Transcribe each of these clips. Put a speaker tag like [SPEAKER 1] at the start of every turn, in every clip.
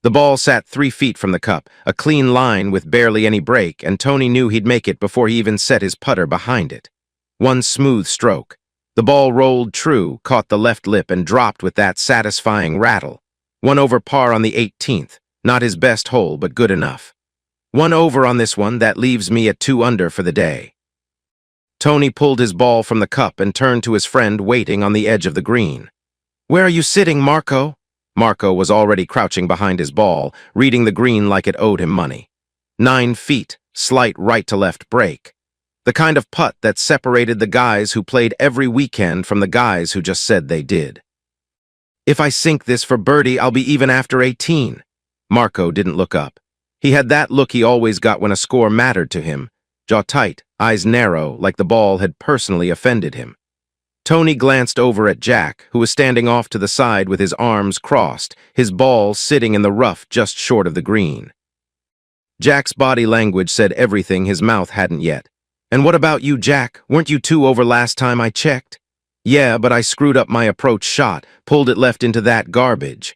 [SPEAKER 1] The ball sat 3 feet from the cup, a clean line with barely any break, and Tony knew he'd make it before he even set his putter behind it. One smooth stroke. The ball rolled true, caught the left lip, and dropped with that satisfying rattle. 1 over par on the 18th. Not his best hole, but good enough. 1 over on this one, that leaves me at 2 under for the day. Tony pulled his ball from the cup and turned to his friend waiting on the edge of the green. "Where are you sitting, Marco?" Marco was already crouching behind his ball, reading the green like it owed him money. 9 feet, slight right-to-left break. The kind of putt that separated the guys who played every weekend from the guys who just said they did. "If I sink this for birdie, I'll be even after 18. Marco didn't look up. He had that look he always got when a score mattered to him. Jaw tight, eyes narrow, like the ball had personally offended him. Tony glanced over at Jack, who was standing off to the side with his arms crossed, his ball sitting in the rough just short of the green. Jack's body language said everything his mouth hadn't yet. "And what about you, Jack? Weren't you 2 over last time I checked?" "Yeah, but I screwed up my approach shot, pulled it left into that garbage."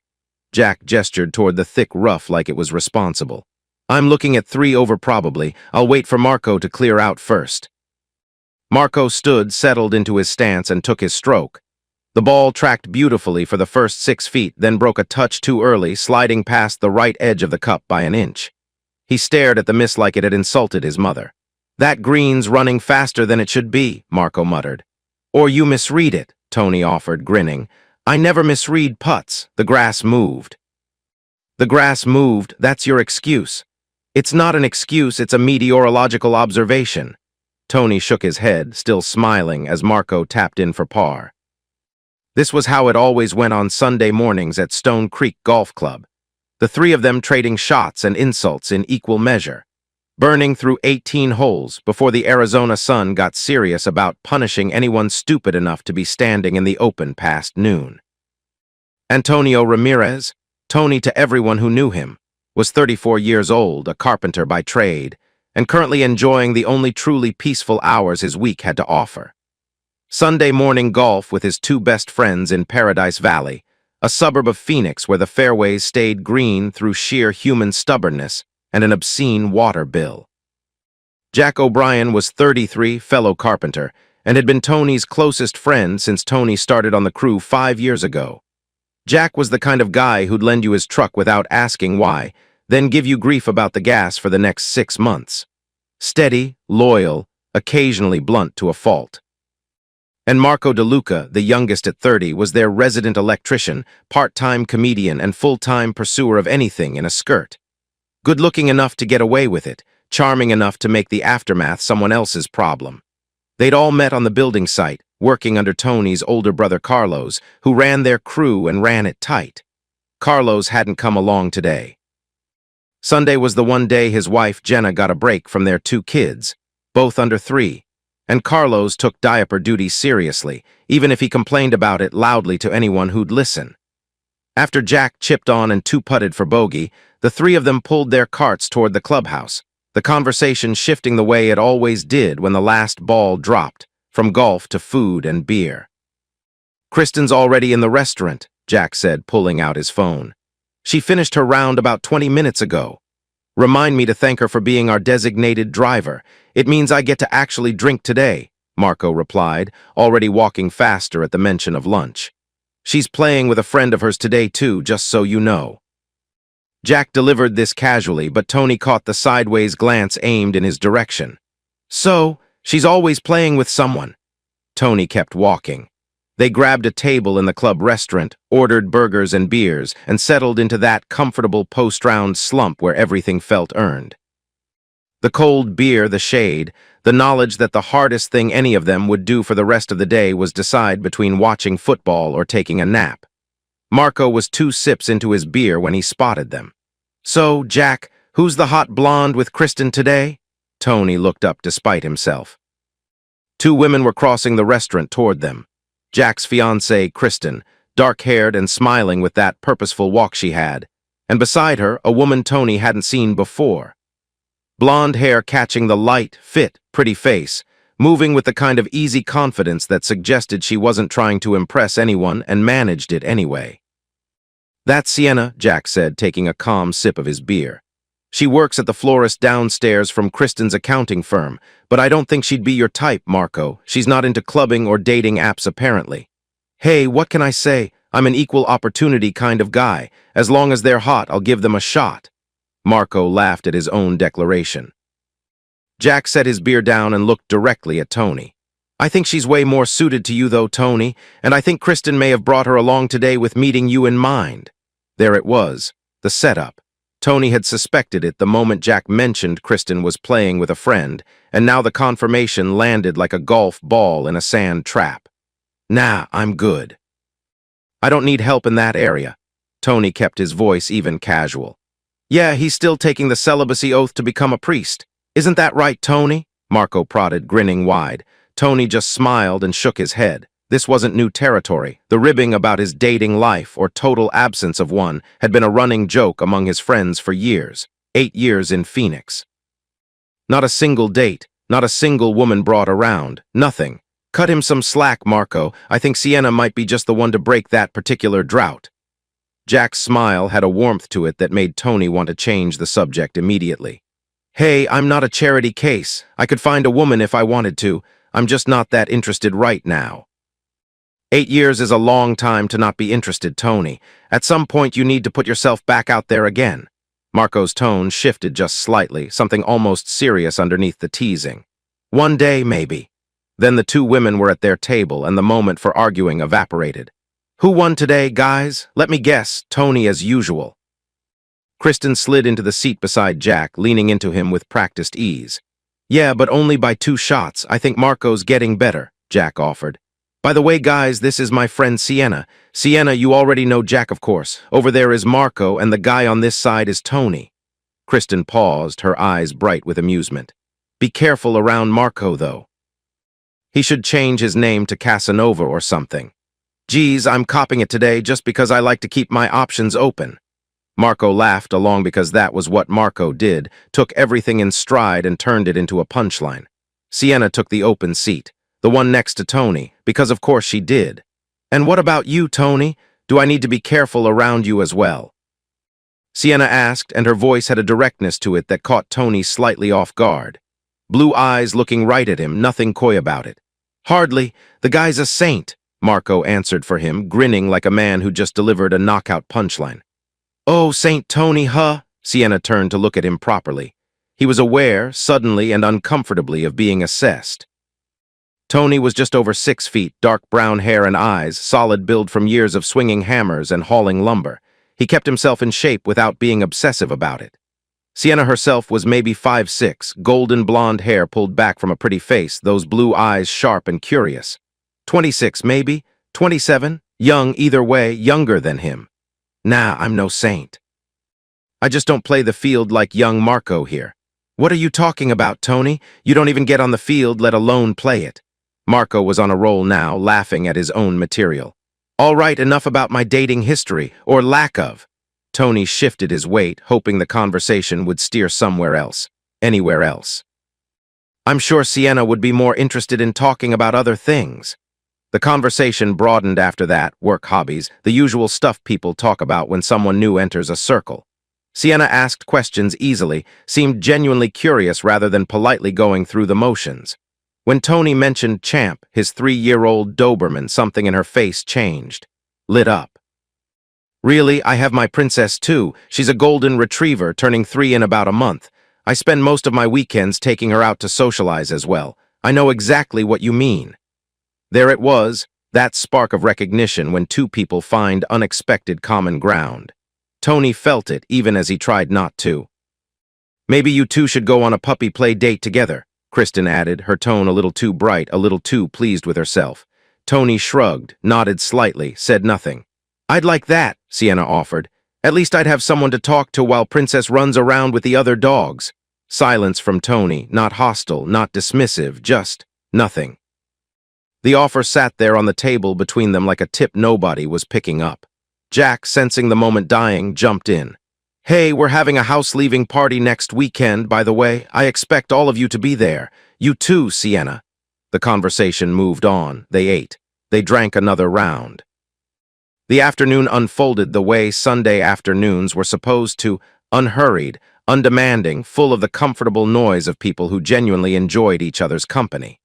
[SPEAKER 1] Jack gestured toward the thick rough like it was responsible. "I'm looking at 3 over probably. I'll wait for Marco to clear out first." Marco stood, settled into his stance, and took his stroke. The ball tracked beautifully for the first 6 feet, then broke a touch too early, sliding past the right edge of the cup by an inch. He stared at the miss like it had insulted his mother. "That green's running faster than it should be," Marco muttered. "Or you misread it," Tony offered, grinning. "I never misread putts. The grass moved." "The grass moved, that's your excuse." "It's not an excuse, it's a meteorological observation." Tony shook his head, still smiling, as Marco tapped in for par. This was how it always went on Sunday mornings at Stone Creek Golf Club. The 3 of them trading shots and insults in equal measure, burning through 18 holes before the Arizona sun got serious about punishing anyone stupid enough to be standing in the open past noon. Antonio Ramirez, Tony to everyone who knew him, was 34 years old, a carpenter by trade, and currently enjoying the only truly peaceful hours his week had to offer. Sunday morning golf with his 2 best friends in Paradise Valley, a suburb of Phoenix where the fairways stayed green through sheer human stubbornness and an obscene water bill. Jack O'Brien was 33, fellow carpenter, and had been Tony's closest friend since Tony started on the crew 5 years ago. Jack was the kind of guy who'd lend you his truck without asking why, then give you grief about the gas for the next 6 months. Steady, loyal, occasionally blunt to a fault. And Marco DeLuca, the youngest at 30, was their resident electrician, part-time comedian, and full-time pursuer of anything in a skirt. Good-looking enough to get away with it, charming enough to make the aftermath someone else's problem. They'd all met on the building site, working under Tony's older brother Carlos, who ran their crew and ran it tight. Carlos hadn't come along today. Sunday was the one day his wife Jenna got a break from their 2 kids, both under 3, and Carlos took diaper duty seriously, even if he complained about it loudly to anyone who'd listen. After Jack chipped on and 2-putted for bogey, the 3 of them pulled their carts toward the clubhouse, the conversation shifting the way it always did when the last ball dropped, from golf to food and beer. "Kristen's already in the restaurant," Jack said, pulling out his phone. "She finished her round about 20 minutes ago. Remind me to thank her for being our designated driver. It means I get to actually drink today," Marco replied, already walking faster at the mention of lunch. "She's playing with a friend of hers today too, just so you know." Jack delivered this casually, but Tony caught the sideways glance aimed in his direction. "So, she's always playing with someone." Tony kept walking. They grabbed a table in the club restaurant, ordered burgers and beers, and settled into that comfortable post-round slump where everything felt earned. The cold beer, the shade, the knowledge that the hardest thing any of them would do for the rest of the day was decide between watching football or taking a nap. Marco was 2 sips into his beer when he spotted them. "So, Jack, who's the hot blonde with Kristen today?" Tony looked up despite himself. 2 women were crossing the restaurant toward them. Jack's fiancée, Kristen, dark-haired and smiling with that purposeful walk she had, and beside her, a woman Tony hadn't seen before. Blonde hair catching the light, fit, pretty face, moving with the kind of easy confidence that suggested she wasn't trying to impress anyone and managed it anyway. That's Sienna, Jack said, taking a calm sip of his beer. She works at the florist downstairs from Kristen's accounting firm, but I don't think she'd be your type, Marco. She's not into clubbing or dating apps apparently. Hey, what can I say? I'm an equal opportunity kind of guy. As long as they're hot, I'll give them a shot. Marco laughed at his own declaration. Jack set his beer down and looked directly at Tony. I think she's way more suited to you though, Tony, and I think Kristen may have brought her along today with meeting you in mind. There it was, the setup. Tony had suspected it the moment Jack mentioned Kristen was playing with a friend, and now the confirmation landed like a golf ball in a sand trap. Nah, I'm good. I don't need help in that area. Tony kept his voice even casual. Yeah, he's still taking the celibacy oath to become a priest. Isn't that right, Tony? Marco prodded, grinning wide. Tony just smiled and shook his head. This wasn't new territory. The ribbing about his dating life, or total absence of one, had been a running joke among his friends for years. 8 years in Phoenix. Not a single date, not a single woman brought around, nothing. Cut him some slack, Marco. I think Sienna might be just the one to break that particular drought. Jack's smile had a warmth to it that made Tony want to change the subject immediately. Hey, I'm not a charity case. I could find a woman if I wanted to. I'm just not that interested right now. 8 years is a long time to not be interested, Tony. At some point you need to put yourself back out there again. Marco's tone shifted just slightly, something almost serious underneath the teasing. One day, maybe. Then the two women were at their table and the moment for arguing evaporated. Who won today, guys? Let me guess, Tony as usual. Kristen slid into the seat beside Jack, leaning into him with practiced ease. Yeah, but only by 2 shots. I think Marco's getting better, Jack offered. By the way, guys, this is my friend Sienna. Sienna, you already know Jack, of course. Over there is Marco, and the guy on this side is Tony. Kristen paused, her eyes bright with amusement. Be careful around Marco, though. He should change his name to Casanova or something. Geez, I'm copping it today just because I like to keep my options open. Marco laughed along because that was what Marco did, took everything in stride and turned it into a punchline. Sienna took the open seat, the one next to Tony, because of course she did. And what about you, Tony? Do I need to be careful around you as well? Sienna asked, and her voice had a directness to it that caught Tony slightly off guard. Blue eyes looking right at him, nothing coy about it. Hardly. The guy's a saint, Marco answered for him, grinning like a man who just delivered a knockout punchline. Oh, Saint Tony, huh? Sienna turned to look at him properly. He was aware, suddenly and uncomfortably, of being assessed. Tony was just over 6 feet, dark brown hair and eyes, solid build from years of swinging hammers and hauling lumber. He kept himself in shape without being obsessive about it. Sienna herself was maybe 5'6", golden blonde hair pulled back from a pretty face, those blue eyes sharp and curious. 26 maybe, 27, young either way, younger than him. Nah, I'm no saint. I just don't play the field like young Marco here. What are you talking about, Tony? You don't even get on the field, let alone play it. Marco was on a roll now, laughing at his own material. All right, enough about my dating history, or lack of. Tony shifted his weight, hoping the conversation would steer somewhere else, anywhere else. I'm sure Sienna would be more interested in talking about other things. The conversation broadened after that, work, hobbies, the usual stuff people talk about when someone new enters a circle. Sienna asked questions easily, seemed genuinely curious rather than politely going through the motions. When Tony mentioned Champ, his 3-year-old Doberman, something in her face changed, lit up. Really, I have my princess too. She's a golden retriever, turning 3 in about a month. I spend most of my weekends taking her out to socialize as well. I know exactly what you mean. There it was, that spark of recognition when two people find unexpected common ground. Tony felt it, even as he tried not to. Maybe you two should go on a puppy play date together, Kristen added, her tone a little too bright, a little too pleased with herself. Tony shrugged, nodded slightly, said nothing. I'd like that, Sienna offered. At least I'd have someone to talk to while Princess runs around with the other dogs. Silence from Tony, not hostile, not dismissive, just nothing. The offer sat there on the table between them like a tip nobody was picking up. Jack, sensing the moment dying, jumped in. Hey, we're having a house-leaving party next weekend, by the way. I expect all of you to be there. You too, Sienna. The conversation moved on. They ate. They drank another round. The afternoon unfolded the way Sunday afternoons were supposed to, unhurried, undemanding, full of the comfortable noise of people who genuinely enjoyed each other's company.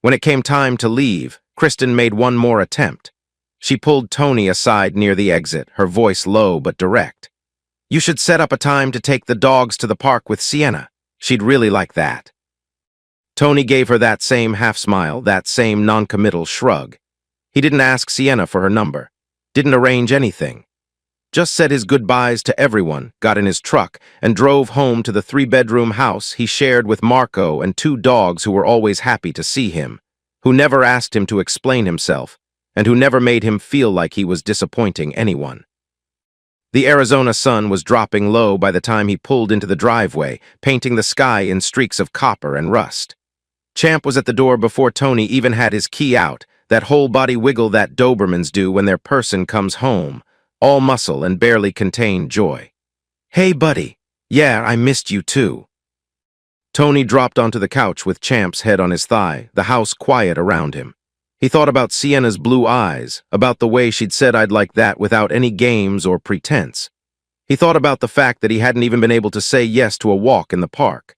[SPEAKER 1] When it came time to leave, Kristen made one more attempt. She pulled Tony aside near the exit, her voice low but direct. "You should set up a time to take the dogs to the park with Sienna. She'd really like that." Tony gave her that same half-smile, that same non-committal shrug. He didn't ask Sienna for her number, didn't arrange anything. Just said his goodbyes to everyone, got in his truck, and drove home to the 3-bedroom house he shared with Marco and 2 dogs who were always happy to see him, who never asked him to explain himself, and who never made him feel like he was disappointing anyone. The Arizona sun was dropping low by the time he pulled into the driveway, painting the sky in streaks of copper and rust. Champ was at the door before Tony even had his key out, that whole-body wiggle that Dobermans do when their person comes home, all muscle and barely contained joy. "Hey, buddy. Yeah, I missed you too." Tony dropped onto the couch with Champ's head on his thigh, the house quiet around him. He thought about Sienna's blue eyes, about the way she'd said "I'd like that" without any games or pretense. He thought about the fact that he hadn't even been able to say yes to a walk in the park.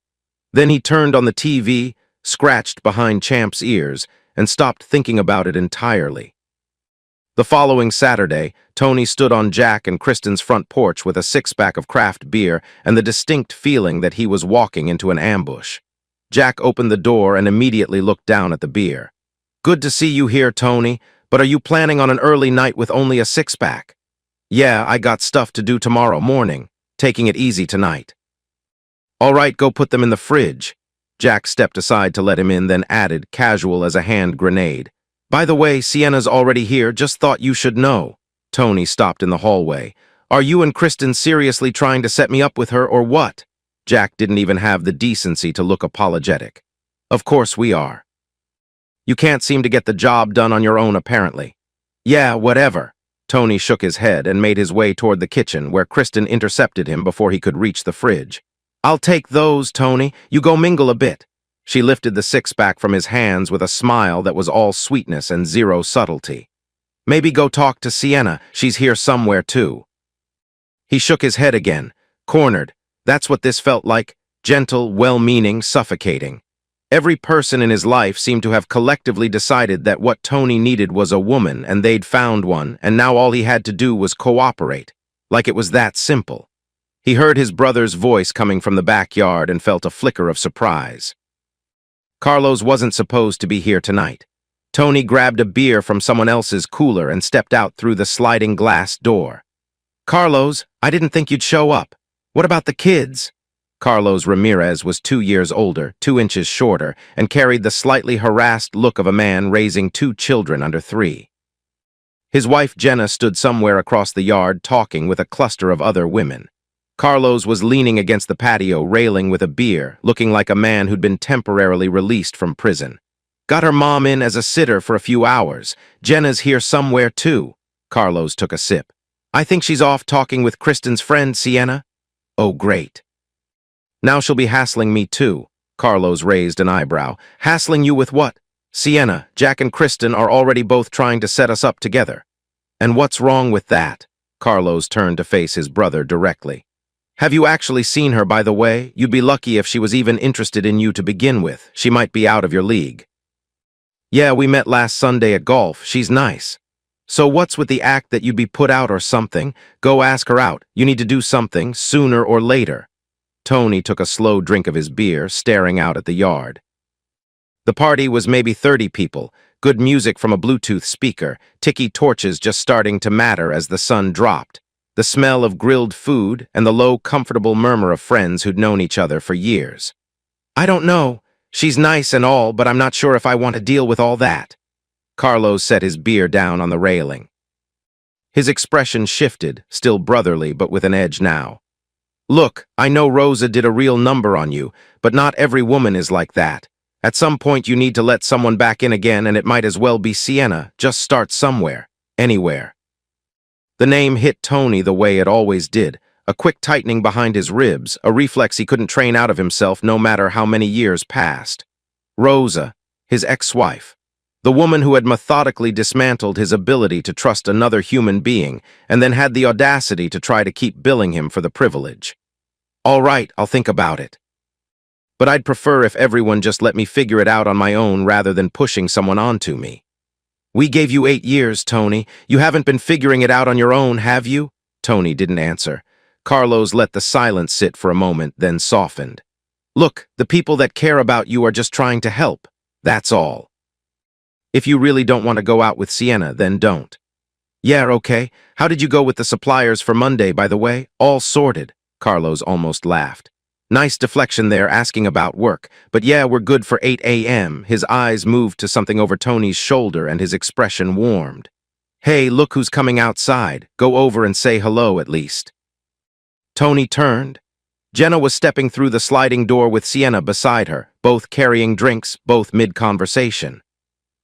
[SPEAKER 1] Then he turned on the TV, scratched behind Champ's ears, and stopped thinking about it entirely. The following Saturday, Tony stood on Jack and Kristen's front porch with a 6-pack of craft beer and the distinct feeling that he was walking into an ambush. Jack opened the door and immediately looked down at the beer. "Good to see you here, Tony, but are you planning on an early night with only a 6-pack? "Yeah, I got stuff to do tomorrow morning. Taking it easy tonight." "All right, go put them in the fridge." Jack stepped aside to let him in, then added, casual as a hand grenade, "By the way, Sienna's already here, just thought you should know." Tony stopped in the hallway. "Are you and Kristen seriously trying to set me up with her, or what?" Jack didn't even have the decency to look apologetic. "Of course we are. You can't seem to get the job done on your own, apparently." "Yeah, whatever." Tony shook his head and made his way toward the kitchen, where Kristen intercepted him before he could reach the fridge. "I'll take those, Tony. You go mingle a bit." She lifted the 6-pack from his hands with a smile that was all sweetness and zero subtlety. "Maybe go talk to Sienna. She's here somewhere, too." He shook his head again, cornered. That's what this felt like, gentle, well-meaning, suffocating. Every person in his life seemed to have collectively decided that what Tony needed was a woman, and they'd found one, and now all he had to do was cooperate, like it was that simple. He heard his brother's voice coming from the backyard and felt a flicker of surprise. Carlos wasn't supposed to be here tonight. Tony grabbed a beer from someone else's cooler and stepped out through the sliding glass door. "Carlos, I didn't think you'd show up. What about the kids?" Carlos Ramirez was 2 years older, 2 inches shorter, and carried the slightly harassed look of a man raising 2 children under 3. His wife Jenna stood somewhere across the yard talking with a cluster of other women. Carlos was leaning against the patio railing with a beer, looking like a man who'd been temporarily released from prison. "Got her mom in as a sitter for a few hours. Jenna's here somewhere too." Carlos took a sip. "I think she's off talking with Kristen's friend, Sienna." "Oh, great. Now she'll be hassling me too." Carlos raised an eyebrow. "Hassling you with what?" "Sienna, Jack and Kristen are already both trying to set us up together." "And what's wrong with that?" Carlos turned to face his brother directly. "Have you actually seen her, by the way? You'd be lucky if she was even interested in you to begin with. She might be out of your league." "Yeah, we met last Sunday at golf. She's nice." "So what's with the act that you'd be put out or something? Go ask her out. You need to do something, sooner or later." Tony took a slow drink of his beer, staring out at the yard. The party was maybe 30 people, good music from a Bluetooth speaker, ticky torches just starting to matter as the sun dropped, the smell of grilled food, and the low, comfortable murmur of friends who'd known each other for years. "I don't know. She's nice and all, but I'm not sure if I want to deal with all that." Carlos set his beer down on the railing. His expression shifted, still brotherly, but with an edge now. "Look, I know Rosa did a real number on you, but not every woman is like that. At some point you need to let someone back in again, and it might as well be Sienna. Just start somewhere, anywhere." The name hit Tony the way it always did, a quick tightening behind his ribs, a reflex he couldn't train out of himself no matter how many years passed. Rosa, his ex-wife. The woman who had methodically dismantled his ability to trust another human being and then had the audacity to try to keep billing him for the privilege. All right, I'll think about it. But I'd prefer if everyone just let me figure it out on my own rather than pushing someone onto me. We gave you 8 years, Tony. You haven't been figuring it out on your own, have you? Tony didn't answer. Carlos let the silence sit for a moment, then softened. Look, the people that care about you are just trying to help. That's all. If you really don't want to go out with Sienna, then don't. Yeah, okay. How did you go with the suppliers for Monday, by the way? All sorted. Carlos almost laughed. Nice deflection there, asking about work. But yeah, we're good for 8 a.m. His eyes moved to something over Tony's shoulder and his expression warmed. Hey, look who's coming outside. Go over and say hello at least. Tony turned. Jenna was stepping through the sliding door with Sienna beside her, both carrying drinks, both mid-conversation.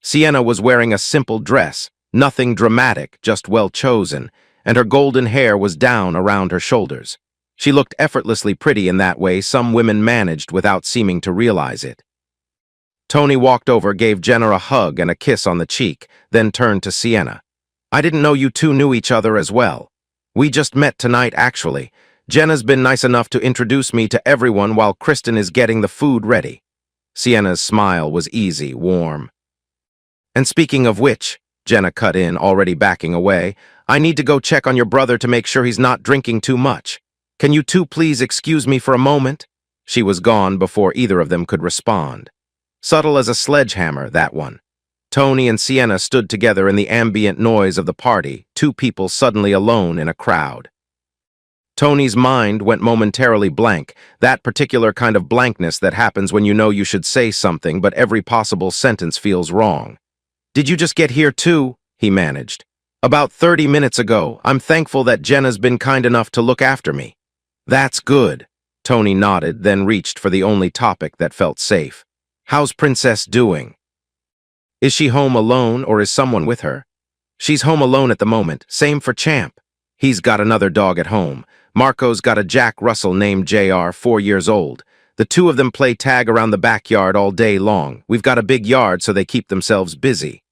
[SPEAKER 1] Sienna was wearing a simple dress, nothing dramatic, just well-chosen, and her golden hair was down around her shoulders. She looked effortlessly pretty in that way some women managed without seeming to realize it. Tony walked over, gave Jenna a hug and a kiss on the cheek, then turned to Sienna. I didn't know you two knew each other as well. We just met tonight, actually. Jenna's been nice enough to introduce me to everyone while Kristen is getting the food ready. Sienna's smile was easy, warm. And speaking of which, Jenna cut in, already backing away, I need to go check on your brother to make sure he's not drinking too much. Can you two please excuse me for a moment? She was gone before either of them could respond. Subtle as a sledgehammer, that one. Tony and Sienna stood together in the ambient noise of the party, two people suddenly alone in a crowd. Tony's mind went momentarily blank, that particular kind of blankness that happens when you know you should say something but every possible sentence feels wrong. Did you just get here too? He managed. About 30 minutes ago. I'm thankful that Jenna's been kind enough to look after me. That's good. Tony nodded, then reached for the only topic that felt safe. How's Princess doing? Is she home alone or is someone with her? She's home alone at the moment, same for Champ. He's got another dog at home. Marco's got a Jack Russell named JR, 4 years old. The two of them play tag around the backyard all day long. We've got a big yard so they keep themselves busy.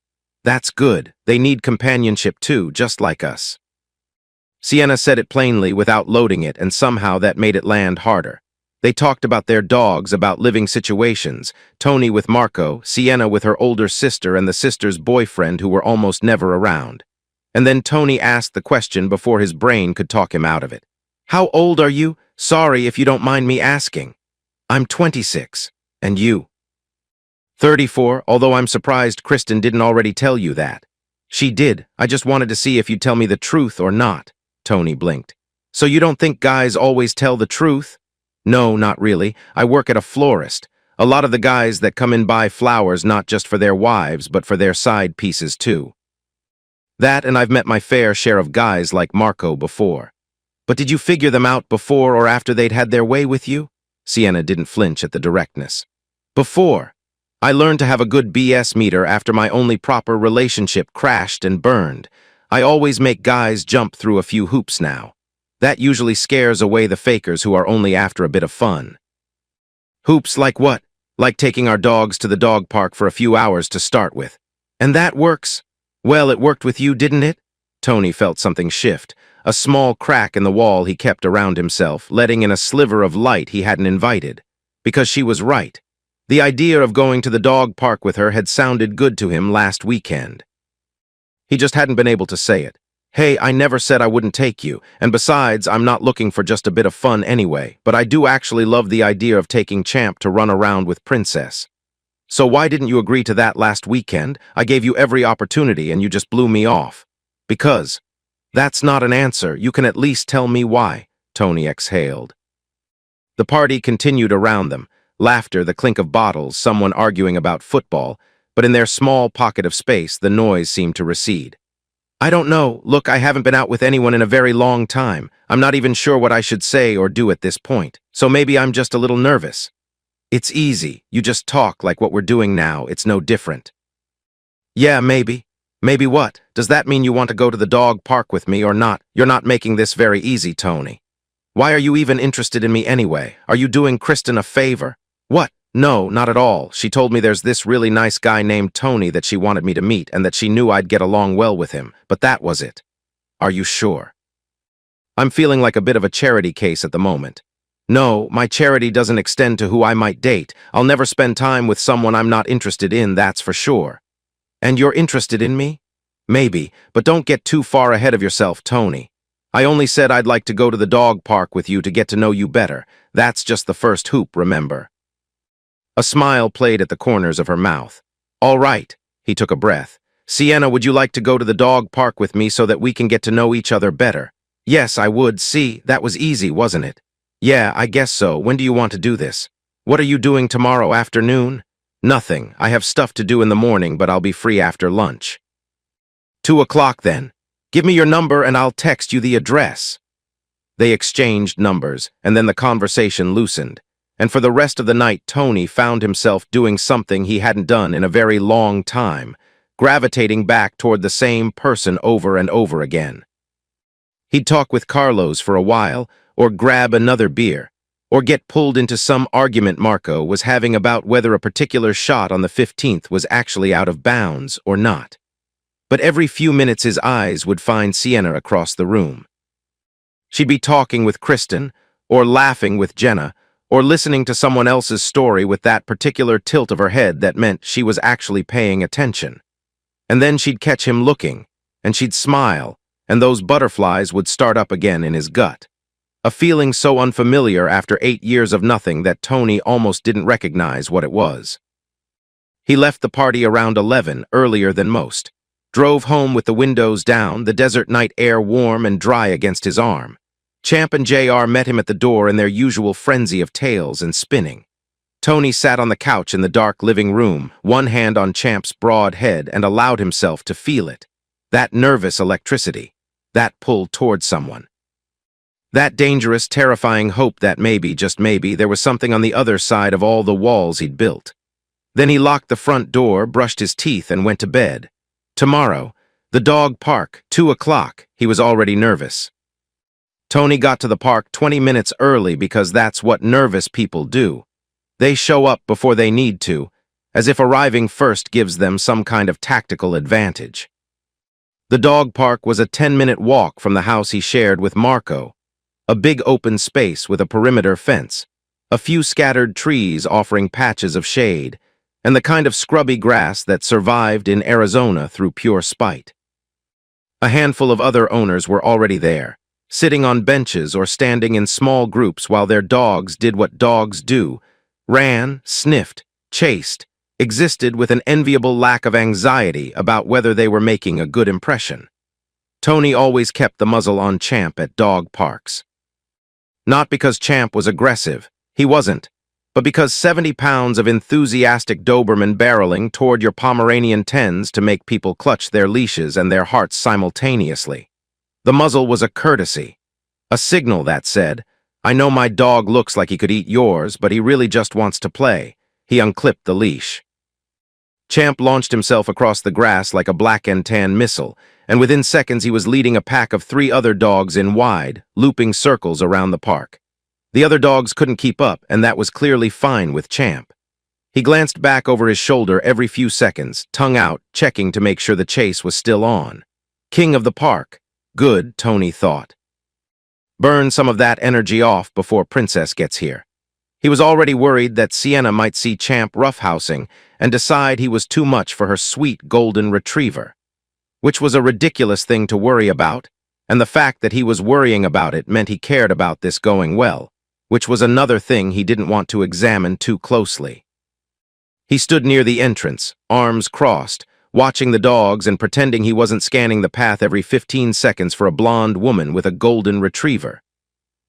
[SPEAKER 1] That's good. They need companionship too, just like us. Sienna said it plainly without loading it, and somehow that made it land harder. They talked about their dogs, about living situations, Tony with Marco, Sienna with her older sister and the sister's boyfriend who were almost never around. And then Tony asked the question before his brain could talk him out of it. How old are you? Sorry if you don't mind me asking. I'm 26. And you? 34, although I'm surprised Kristen didn't already tell you that. She did. I just wanted to see if you'd tell me the truth or not. Tony blinked. So you don't think guys always tell the truth? No, not really. I work at a florist. A lot of the guys that come in buy flowers not just for their wives, but for their side pieces too. That, and I've met my fair share of guys like Marco before. But did you figure them out before or after they'd had their way with you? Sienna didn't flinch at the directness. Before. I learned to have a good BS meter after my only proper relationship crashed and burned. I always make guys jump through a few hoops now. That usually scares away the fakers who are only after a bit of fun. Hoops like what? Like taking our dogs to the dog park for a few hours to start with. And that works? Well, it worked with you, didn't it? Tony felt something shift, a small crack in the wall he kept around himself, letting in a sliver of light he hadn't invited. Because she was right. The idea of going to the dog park with her had sounded good to him last weekend. He just hadn't been able to say it. Hey, I never said I wouldn't take you, and besides, I'm not looking for just a bit of fun anyway, but I do actually love the idea of taking Champ to run around with Princess. So why didn't you agree to that last weekend? I gave you every opportunity and you just blew me off. Because. That's not an answer. You can at least tell me why. Tony exhaled. The party continued around them. Laughter, the clink of bottles, someone arguing about football, but in their small pocket of space, the noise seemed to recede. I don't know. Look, I haven't been out with anyone in a very long time. I'm not even sure what I should say or do at this point. So maybe I'm just a little nervous. It's easy. You just talk like what we're doing now. It's no different. Yeah, maybe. Maybe what? Does that mean you want to go to the dog park with me or not? You're not making this very easy, Tony. Why are you even interested in me anyway? Are you doing Kristen a favor? What? No, not at all. She told me there's this really nice guy named Tony that she wanted me to meet and that she knew I'd get along well with him, but that was it. Are you sure? I'm feeling like a bit of a charity case at the moment. No, my charity doesn't extend to who I might date. I'll never spend time with someone I'm not interested in, that's for sure. And you're interested in me? Maybe, but don't get too far ahead of yourself, Tony. I only said I'd like to go to the dog park with you to get to know you better. That's just the first hoop, remember? A smile played at the corners of her mouth. All right, he took a breath. Sienna, would you like to go to the dog park with me so that we can get to know each other better? Yes, I would. See, that was easy, wasn't it? Yeah, I guess so. When do you want to do this? What are you doing tomorrow afternoon? Nothing. I have stuff to do in the morning, but I'll be free after lunch. 2 o'clock then. Give me your number and I'll text you the address. They exchanged numbers, and then the conversation loosened. And for the rest of the night, Tony found himself doing something he hadn't done in a very long time, gravitating back toward the same person over and over again. He'd talk with Carlos for a while, or grab another beer, or get pulled into some argument Marco was having about whether a particular shot on the 15th was actually out of bounds or not. But every few minutes his eyes would find Sienna across the room. She'd be talking with Kristen, or laughing with Jenna, or listening to someone else's story with that particular tilt of her head that meant she was actually paying attention. And then she'd catch him looking, and she'd smile, and those butterflies would start up again in his gut. A feeling so unfamiliar after 8 years of nothing that Tony almost didn't recognize what it was. He left the party around 11, earlier than most. Drove home with the windows down, the desert night air warm and dry against his arm. Champ and JR met him at the door in their usual frenzy of tales and spinning. Tony sat on the couch in the dark living room, one hand on Champ's broad head, and allowed himself to feel it. That nervous electricity. That pull towards someone. That dangerous, terrifying hope that maybe, just maybe, there was something on the other side of all the walls he'd built. Then he locked the front door, brushed his teeth, and went to bed. Tomorrow, the dog park, 2 o'clock. He was already nervous. Tony got to the park 20 minutes early because that's what nervous people do. They show up before they need to, as if arriving first gives them some kind of tactical advantage. The dog park was a 10-minute walk from the house he shared with Marco, a big open space with a perimeter fence, a few scattered trees offering patches of shade, and the kind of scrubby grass that survived in Arizona through pure spite. A handful of other owners were already there, sitting on benches or standing in small groups while their dogs did what dogs do, ran, sniffed, chased, existed with an enviable lack of anxiety about whether they were making a good impression. Tony always kept the muzzle on Champ at dog parks. Not because Champ was aggressive, he wasn't, but because 70 pounds of enthusiastic Doberman barreling toward your Pomeranian tends to make people clutch their leashes and their hearts simultaneously. The muzzle was a courtesy, a signal that said, I know my dog looks like he could eat yours, but he really just wants to play. He unclipped the leash. Champ launched himself across the grass like a black and tan missile, and within seconds he was leading a pack of 3 other dogs in wide, looping circles around the park. The other dogs couldn't keep up, and that was clearly fine with Champ. He glanced back over his shoulder every few seconds, tongue out, checking to make sure the chase was still on. King of the park. Good, Tony thought. Burn some of that energy off before Princess gets here. He was already worried that Sienna might see Champ roughhousing and decide he was too much for her sweet golden retriever, which was a ridiculous thing to worry about, and the fact that he was worrying about it meant he cared about this going well, which was another thing he didn't want to examine too closely. He stood near the entrance, arms crossed, watching the dogs and pretending he wasn't scanning the path every 15 seconds for a blonde woman with a golden retriever.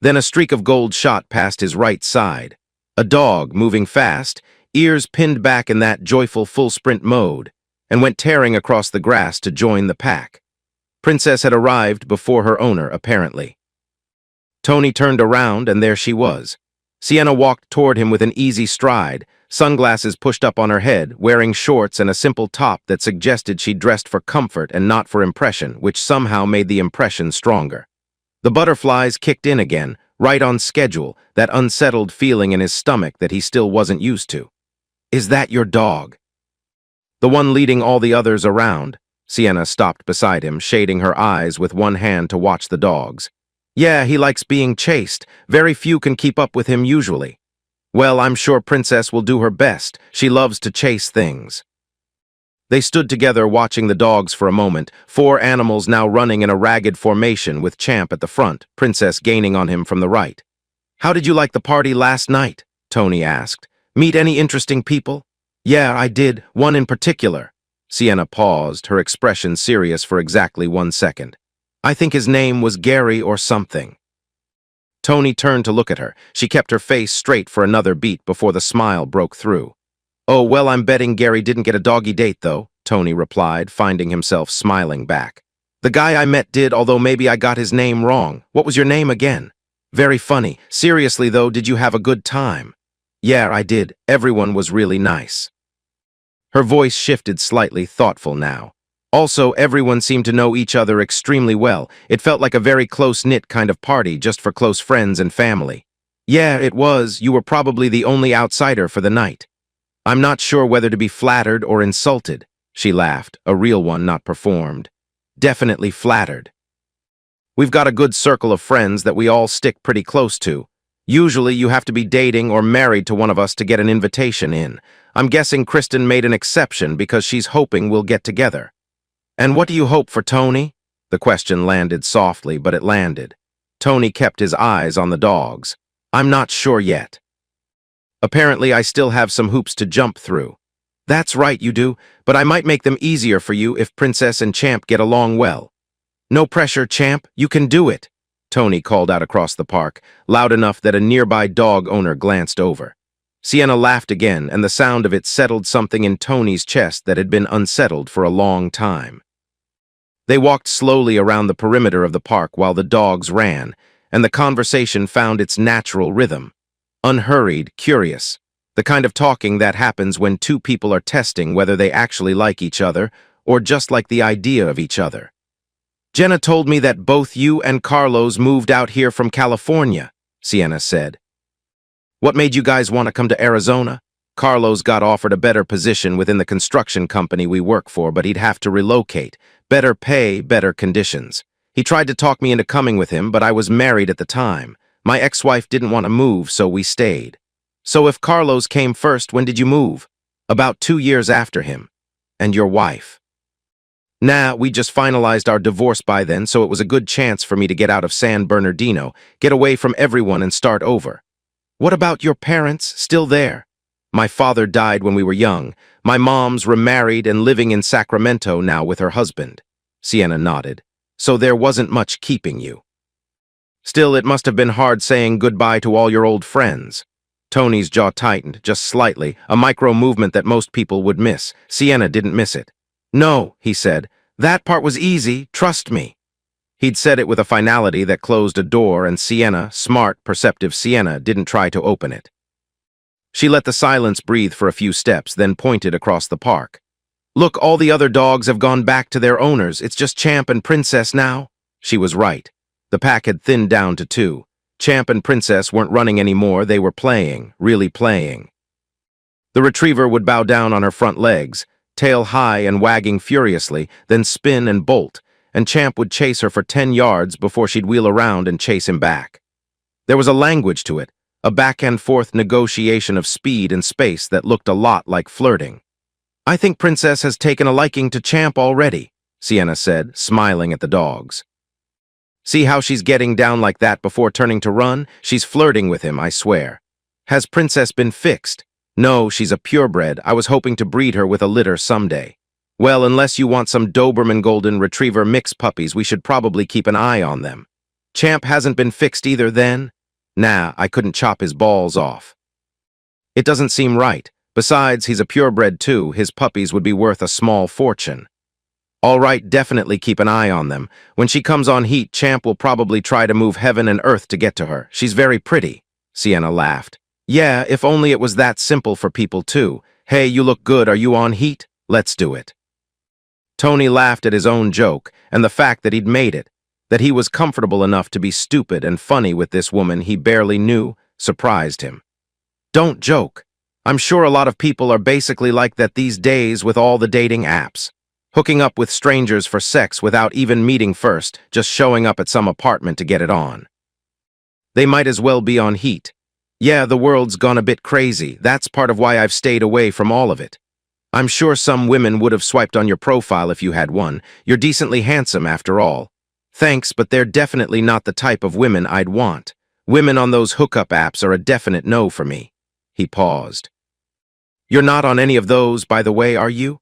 [SPEAKER 1] Then a streak of gold shot past his right side. A dog, moving fast, ears pinned back in that joyful full-sprint mode, and went tearing across the grass to join the pack. Princess had arrived before her owner, apparently. Tony turned around, and there she was. Sienna walked toward him with an easy stride, sunglasses pushed up on her head, wearing shorts and a simple top that suggested she dressed for comfort and not for impression, which somehow made the impression stronger. The butterflies kicked in again, right on schedule, that unsettled feeling in his stomach that he still wasn't used to. "Is that your dog?" "The one leading all the others around." Sienna stopped beside him, shading her eyes with one hand to watch the dogs. "Yeah, he likes being chased. Very few can keep up with him usually." "Well, I'm sure Princess will do her best. She loves to chase things." They stood together watching the dogs for a moment, 4 animals now running in a ragged formation with Champ at the front, Princess gaining on him from the right. "How did you like the party last night?" Tony asked. "Meet any interesting people?" "Yeah, I did, one in particular." Sienna paused, her expression serious for exactly 1 second. "I think his name was Gary or something." Tony turned to look at her. She kept her face straight for another beat before the smile broke through. "Oh, well, I'm betting Gary didn't get a doggy date, though," Tony replied, finding himself smiling back. "The guy I met did, although maybe I got his name wrong. What was your name again?" "Very funny. Seriously, though, did you have a good time?" "Yeah, I did. Everyone was really nice." Her voice shifted slightly, thoughtful now. Also, everyone seemed to know each other extremely well. It felt like a very close-knit kind of party just for close friends and family. "Yeah, it was. You were probably the only outsider for the night." "I'm not sure whether to be flattered or insulted," she laughed, a real one not performed. "Definitely flattered. We've got a good circle of friends that we all stick pretty close to. Usually you have to be dating or married to one of us to get an invitation in. I'm guessing Kristen made an exception because she's hoping we'll get together." "And what do you hope for, Tony?" The question landed softly, but it landed. Tony kept his eyes on the dogs. "I'm not sure yet. Apparently, I still have some hoops to jump through." "That's right, you do, but I might make them easier for you if Princess and Champ get along well." "No pressure, Champ. You can do it," Tony called out across the park, loud enough that a nearby dog owner glanced over. Sienna laughed again, and the sound of it settled something in Tony's chest that had been unsettled for a long time. They walked slowly around the perimeter of the park while the dogs ran, and the conversation found its natural rhythm. Unhurried, curious. The kind of talking that happens when two people are testing whether they actually like each other or just like the idea of each other. "Jenna told me that both you and Carlos moved out here from California," Sienna said. "What made you guys want to come to Arizona?" "Carlos got offered a better position within the construction company we work for, but he'd have to relocate. Better pay, better conditions. He tried to talk me into coming with him, but I was married at the time. My ex-wife didn't want to move, so we stayed." "So if Carlos came first, when did you move?" "About 2 years after him." "And your wife?" "Nah, we just finalized our divorce by then, so it was a good chance for me to get out of San Bernardino, get away from everyone and start over." "What about your parents? Still there?" "My father died when we were young. My mom's remarried and living in Sacramento now with her husband." Sienna nodded. "So there wasn't much keeping you." "Still, it must have been hard saying goodbye to all your old friends." Tony's jaw tightened, just slightly, a micro-movement that most people would miss. Sienna didn't miss it. "No," he said. "That part was easy, trust me." He'd said it with a finality that closed a door, and Sienna, smart, perceptive Sienna, didn't try to open it. She let the silence breathe for a few steps, then pointed across the park. "Look, all the other dogs have gone back to their owners. It's just Champ and Princess now." She was right. The pack had thinned down to 2. Champ and Princess weren't running anymore, they were playing, really playing. The retriever would bow down on her front legs, tail high and wagging furiously, then spin and bolt, and Champ would chase her for 10 yards before she'd wheel around and chase him back. There was a language to it, a back-and-forth negotiation of speed and space that looked a lot like flirting. "I think Princess has taken a liking to Champ already," Sienna said, smiling at the dogs. "See how she's getting down like that before turning to run? She's flirting with him, I swear." "Has Princess been fixed?" "No, she's a purebred. I was hoping to breed her with a litter someday." "Well, unless you want some Doberman Golden Retriever mix puppies, we should probably keep an eye on them." "Champ hasn't been fixed either then?" "Nah, I couldn't chop his balls off." "It doesn't seem right. Besides, he's a purebred too. His puppies would be worth a small fortune." "All right, definitely keep an eye on them. When she comes on heat, Champ will probably try to move heaven and earth to get to her. She's very pretty." Sienna laughed. "Yeah, if only it was that simple for people too. Hey, you look good. Are you on heat? Let's do it." Tony laughed at his own joke and the fact that he'd made it. That he was comfortable enough to be stupid and funny with this woman he barely knew surprised him. Don't joke. I'm sure a lot of people are basically like that these days with all the dating apps. Hooking up with strangers for sex without even meeting first, just showing up at some apartment to get it on. They might as well be on heat. Yeah, the world's gone a bit crazy. That's part of why I've stayed away from all of it. I'm sure some women would have swiped on your profile if you had one. You're decently handsome after all. Thanks, but they're definitely not the type of women I'd want. Women on those hookup apps are a definite no for me. He paused. You're not on any of those, by the way, are you?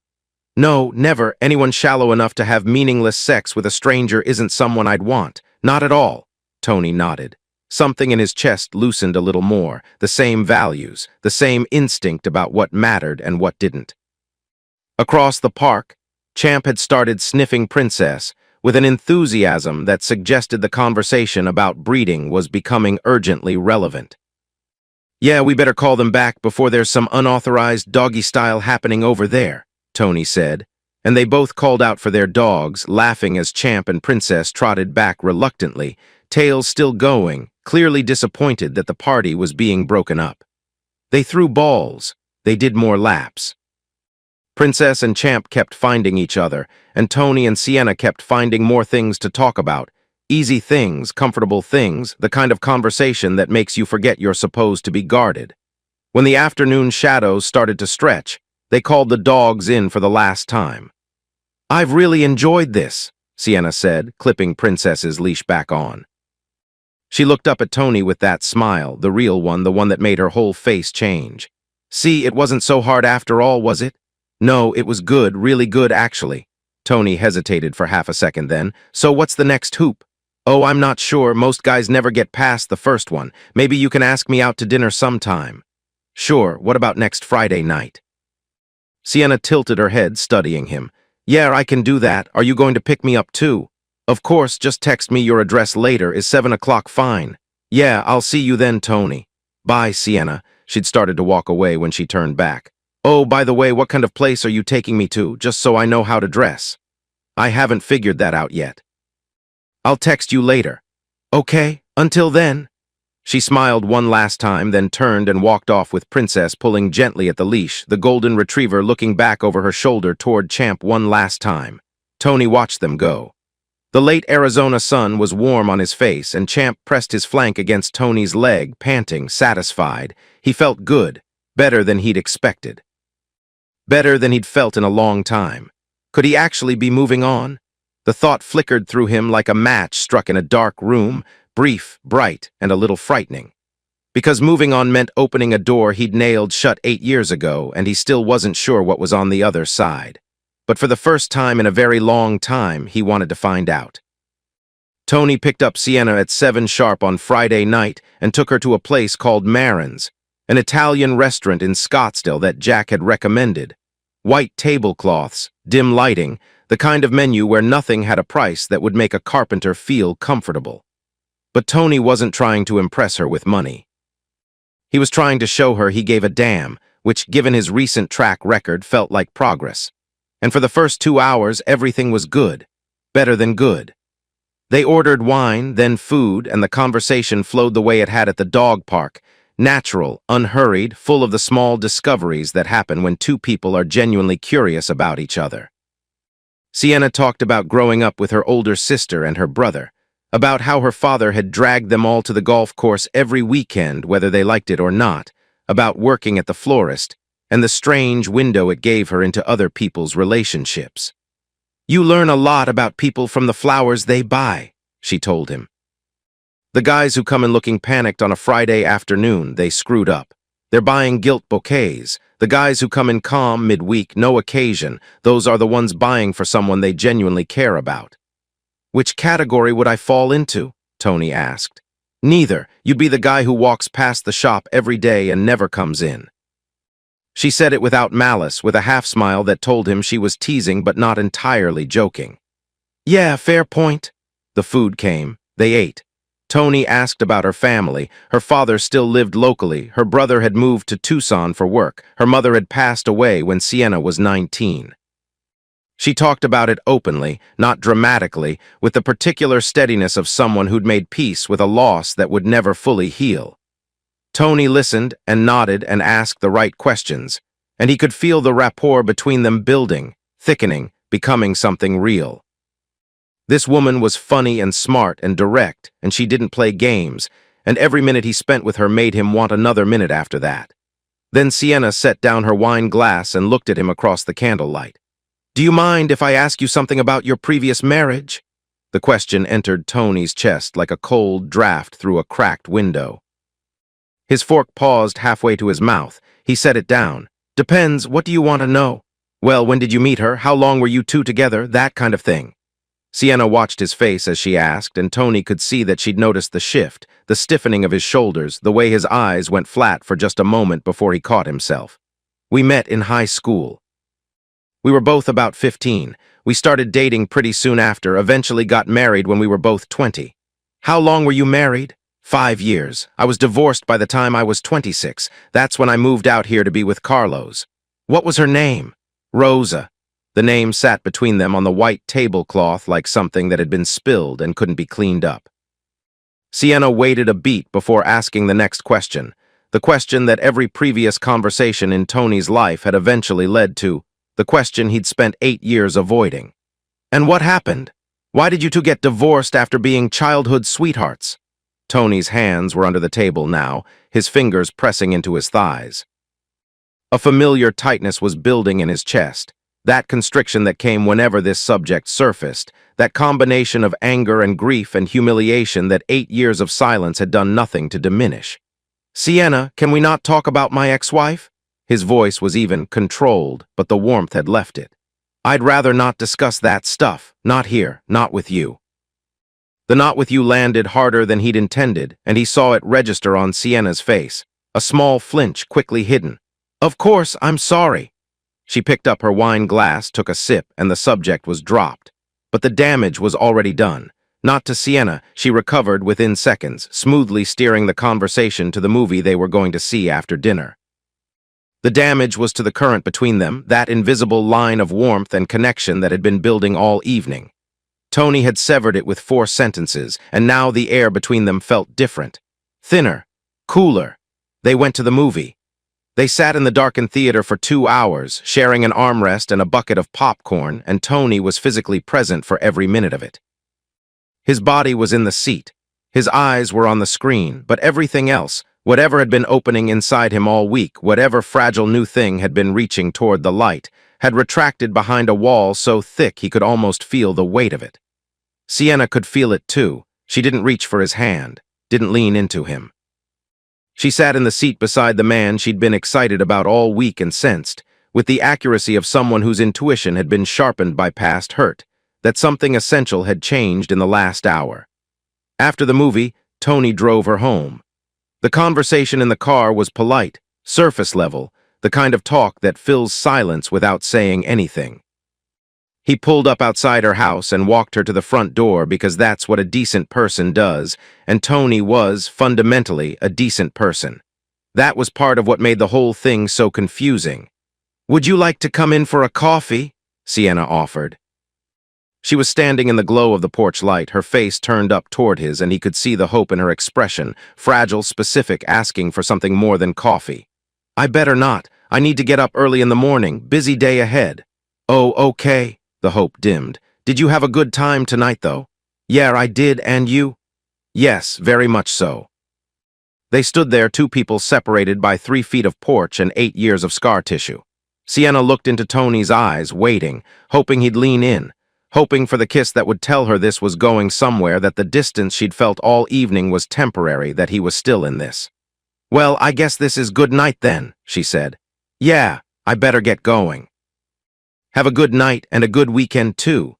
[SPEAKER 1] No, never. Anyone shallow enough to have meaningless sex with a stranger isn't someone I'd want. Not at all. Tony nodded. Something in his chest loosened a little more, the same values, the same instinct about what mattered and what didn't. Across the park, Champ had started sniffing Princess with an enthusiasm that suggested the conversation about breeding was becoming urgently relevant. Yeah, we better call them back before there's some unauthorized doggy style happening over there, Tony said, and they both called out for their dogs, laughing as Champ and Princess trotted back reluctantly, tails still going, clearly disappointed that the party was being broken up. They threw balls. They did more laps. Princess and Champ kept finding each other, and Tony and Sienna kept finding more things to talk about. Easy things, comfortable things, the kind of conversation that makes you forget you're supposed to be guarded. When the afternoon shadows started to stretch, they called the dogs in for the last time. I've really enjoyed this, Sienna said, clipping Princess's leash back on. She looked up at Tony with that smile, the real one, the one that made her whole face change. See, it wasn't so hard after all, was it? No, it was good, really good, actually. Tony hesitated for half a second then. So what's the next hoop? Oh, I'm not sure. Most guys never get past the first one. Maybe you can ask me out to dinner sometime. Sure, what about next Friday night? Sienna tilted her head, studying him. Yeah, I can do that. Are you going to pick me up too? Of course, just text me your address later. Is 7 o'clock fine? Yeah, I'll see you then, Tony. Bye, Sienna. She'd started to walk away when she turned back. Oh, by the way, what kind of place are you taking me to, just so I know how to dress? I haven't figured that out yet. I'll text you later. Okay, until then. She smiled one last time, then turned and walked off with Princess pulling gently at the leash, the golden retriever looking back over her shoulder toward Champ one last time. Tony watched them go. The late Arizona sun was warm on his face, and Champ pressed his flank against Tony's leg, panting, satisfied. He felt good, better than he'd expected. Better than he'd felt in a long time. Could he actually be moving on? The thought flickered through him like a match struck in a dark room, brief, bright, and a little frightening. Because moving on meant opening a door he'd nailed shut 8 years ago, and he still wasn't sure what was on the other side. But for the first time in a very long time, he wanted to find out. Tony picked up Sienna at 7 sharp on Friday night and took her to a place called Marin's, an Italian restaurant in Scottsdale that Jack had recommended. White tablecloths, dim lighting, the kind of menu where nothing had a price that would make a carpenter feel comfortable. But Tony wasn't trying to impress her with money. He was trying to show her he gave a damn, which, given his recent track record, felt like progress. And for the first 2 hours, everything was good. Better than good. They ordered wine, then food, and the conversation flowed the way it had at the dog park. Natural, unhurried, full of the small discoveries that happen when two people are genuinely curious about each other. Sienna talked about growing up with her older sister and her brother, about how her father had dragged them all to the golf course every weekend, whether they liked it or not, about working at the florist, and the strange window it gave her into other people's relationships. You learn a lot about people from the flowers they buy, she told him. The guys who come in looking panicked on a Friday afternoon, they screwed up. They're buying gilt bouquets. The guys who come in calm, midweek, no occasion, those are the ones buying for someone they genuinely care about. Which category would I fall into? Tony asked. Neither. You'd be the guy who walks past the shop every day and never comes in. She said it without malice, with a half-smile that told him she was teasing but not entirely joking. Yeah, fair point. The food came. They ate. Tony asked about her family. Her father still lived locally. Her brother had moved to Tucson for work. Her mother had passed away when Sienna was 19. She talked about it openly, not dramatically, with the particular steadiness of someone who'd made peace with a loss that would never fully heal. Tony listened and nodded and asked the right questions, and he could feel the rapport between them building, thickening, becoming something real. This woman was funny and smart and direct, and she didn't play games, and every minute he spent with her made him want another minute after that. Then Sienna set down her wine glass and looked at him across the candlelight. "Do you mind if I ask you something about your previous marriage?" The question entered Tony's chest like a cold draft through a cracked window. His fork paused halfway to his mouth. He set it down. "Depends, what do you want to know?" "Well, when did you meet her? How long were you two together? That kind of thing." Sienna watched his face as she asked, and Tony could see that she'd noticed the shift, the stiffening of his shoulders, the way his eyes went flat for just a moment before he caught himself. "We met in high school. We were both about 15. We started dating pretty soon after, eventually got married when we were both 20. How long were you married?" 5 years. I was divorced by the time I was 26. That's when I moved out here to be with Carlos. What was her name? Rosa. The name sat between them on the white tablecloth like something that had been spilled and couldn't be cleaned up. Sienna waited a beat before asking the next question, the question that every previous conversation in Tony's life had eventually led to, the question he'd spent 8 years avoiding. "And what happened? Why did you two get divorced after being childhood sweethearts?" Tony's hands were under the table now, his fingers pressing into his thighs. A familiar tightness was building in his chest, that constriction that came whenever this subject surfaced, that combination of anger and grief and humiliation that 8 years of silence had done nothing to diminish. "Sienna, can we not talk about my ex-wife?" His voice was even controlled, but the warmth had left it. "I'd rather not discuss that stuff, not here, not with you." The "not with you" landed harder than he'd intended, and he saw it register on Sienna's face, a small flinch quickly hidden. "Of course, I'm sorry." She picked up her wine glass, took a sip, and the subject was dropped. But the damage was already done. Not to Sienna, she recovered within seconds, smoothly steering the conversation to the movie they were going to see after dinner. The damage was to the current between them, that invisible line of warmth and connection that had been building all evening. Tony had severed it with 4 sentences, and now the air between them felt different. Thinner, cooler. They went to the movie. They sat in the darkened theater for 2 hours, sharing an armrest and a bucket of popcorn, and Tony was physically present for every minute of it. His body was in the seat. His eyes were on the screen, but everything else, whatever had been opening inside him all week, whatever fragile new thing had been reaching toward the light, had retracted behind a wall so thick he could almost feel the weight of it. Sienna could feel it too. She didn't reach for his hand, didn't lean into him. She sat in the seat beside the man she'd been excited about all week and sensed, with the accuracy of someone whose intuition had been sharpened by past hurt, that something essential had changed in the last hour. After the movie, Tony drove her home. The conversation in the car was polite, surface level, the kind of talk that fills silence without saying anything. He pulled up outside her house and walked her to the front door because that's what a decent person does, and Tony was, fundamentally, a decent person. That was part of what made the whole thing so confusing. "Would you like to come in for a coffee?" Sienna offered. She was standing in the glow of the porch light, her face turned up toward his, and he could see the hope in her expression, fragile, specific, asking for something more than coffee. "I better not. I need to get up early in the morning. Busy day ahead." "Oh, okay." The hope dimmed. "Did you have a good time tonight, though?" "Yeah, I did, and you?" "Yes, very much so." They stood there, 2 people separated by 3 feet of porch and 8 years of scar tissue. Sienna looked into Tony's eyes, waiting, hoping he'd lean in, hoping for the kiss that would tell her this was going somewhere, that the distance she'd felt all evening was temporary, that he was still in this. "Well, I guess this is good night then," she said. "Yeah, I better get going." "Have a good night and a good weekend, too."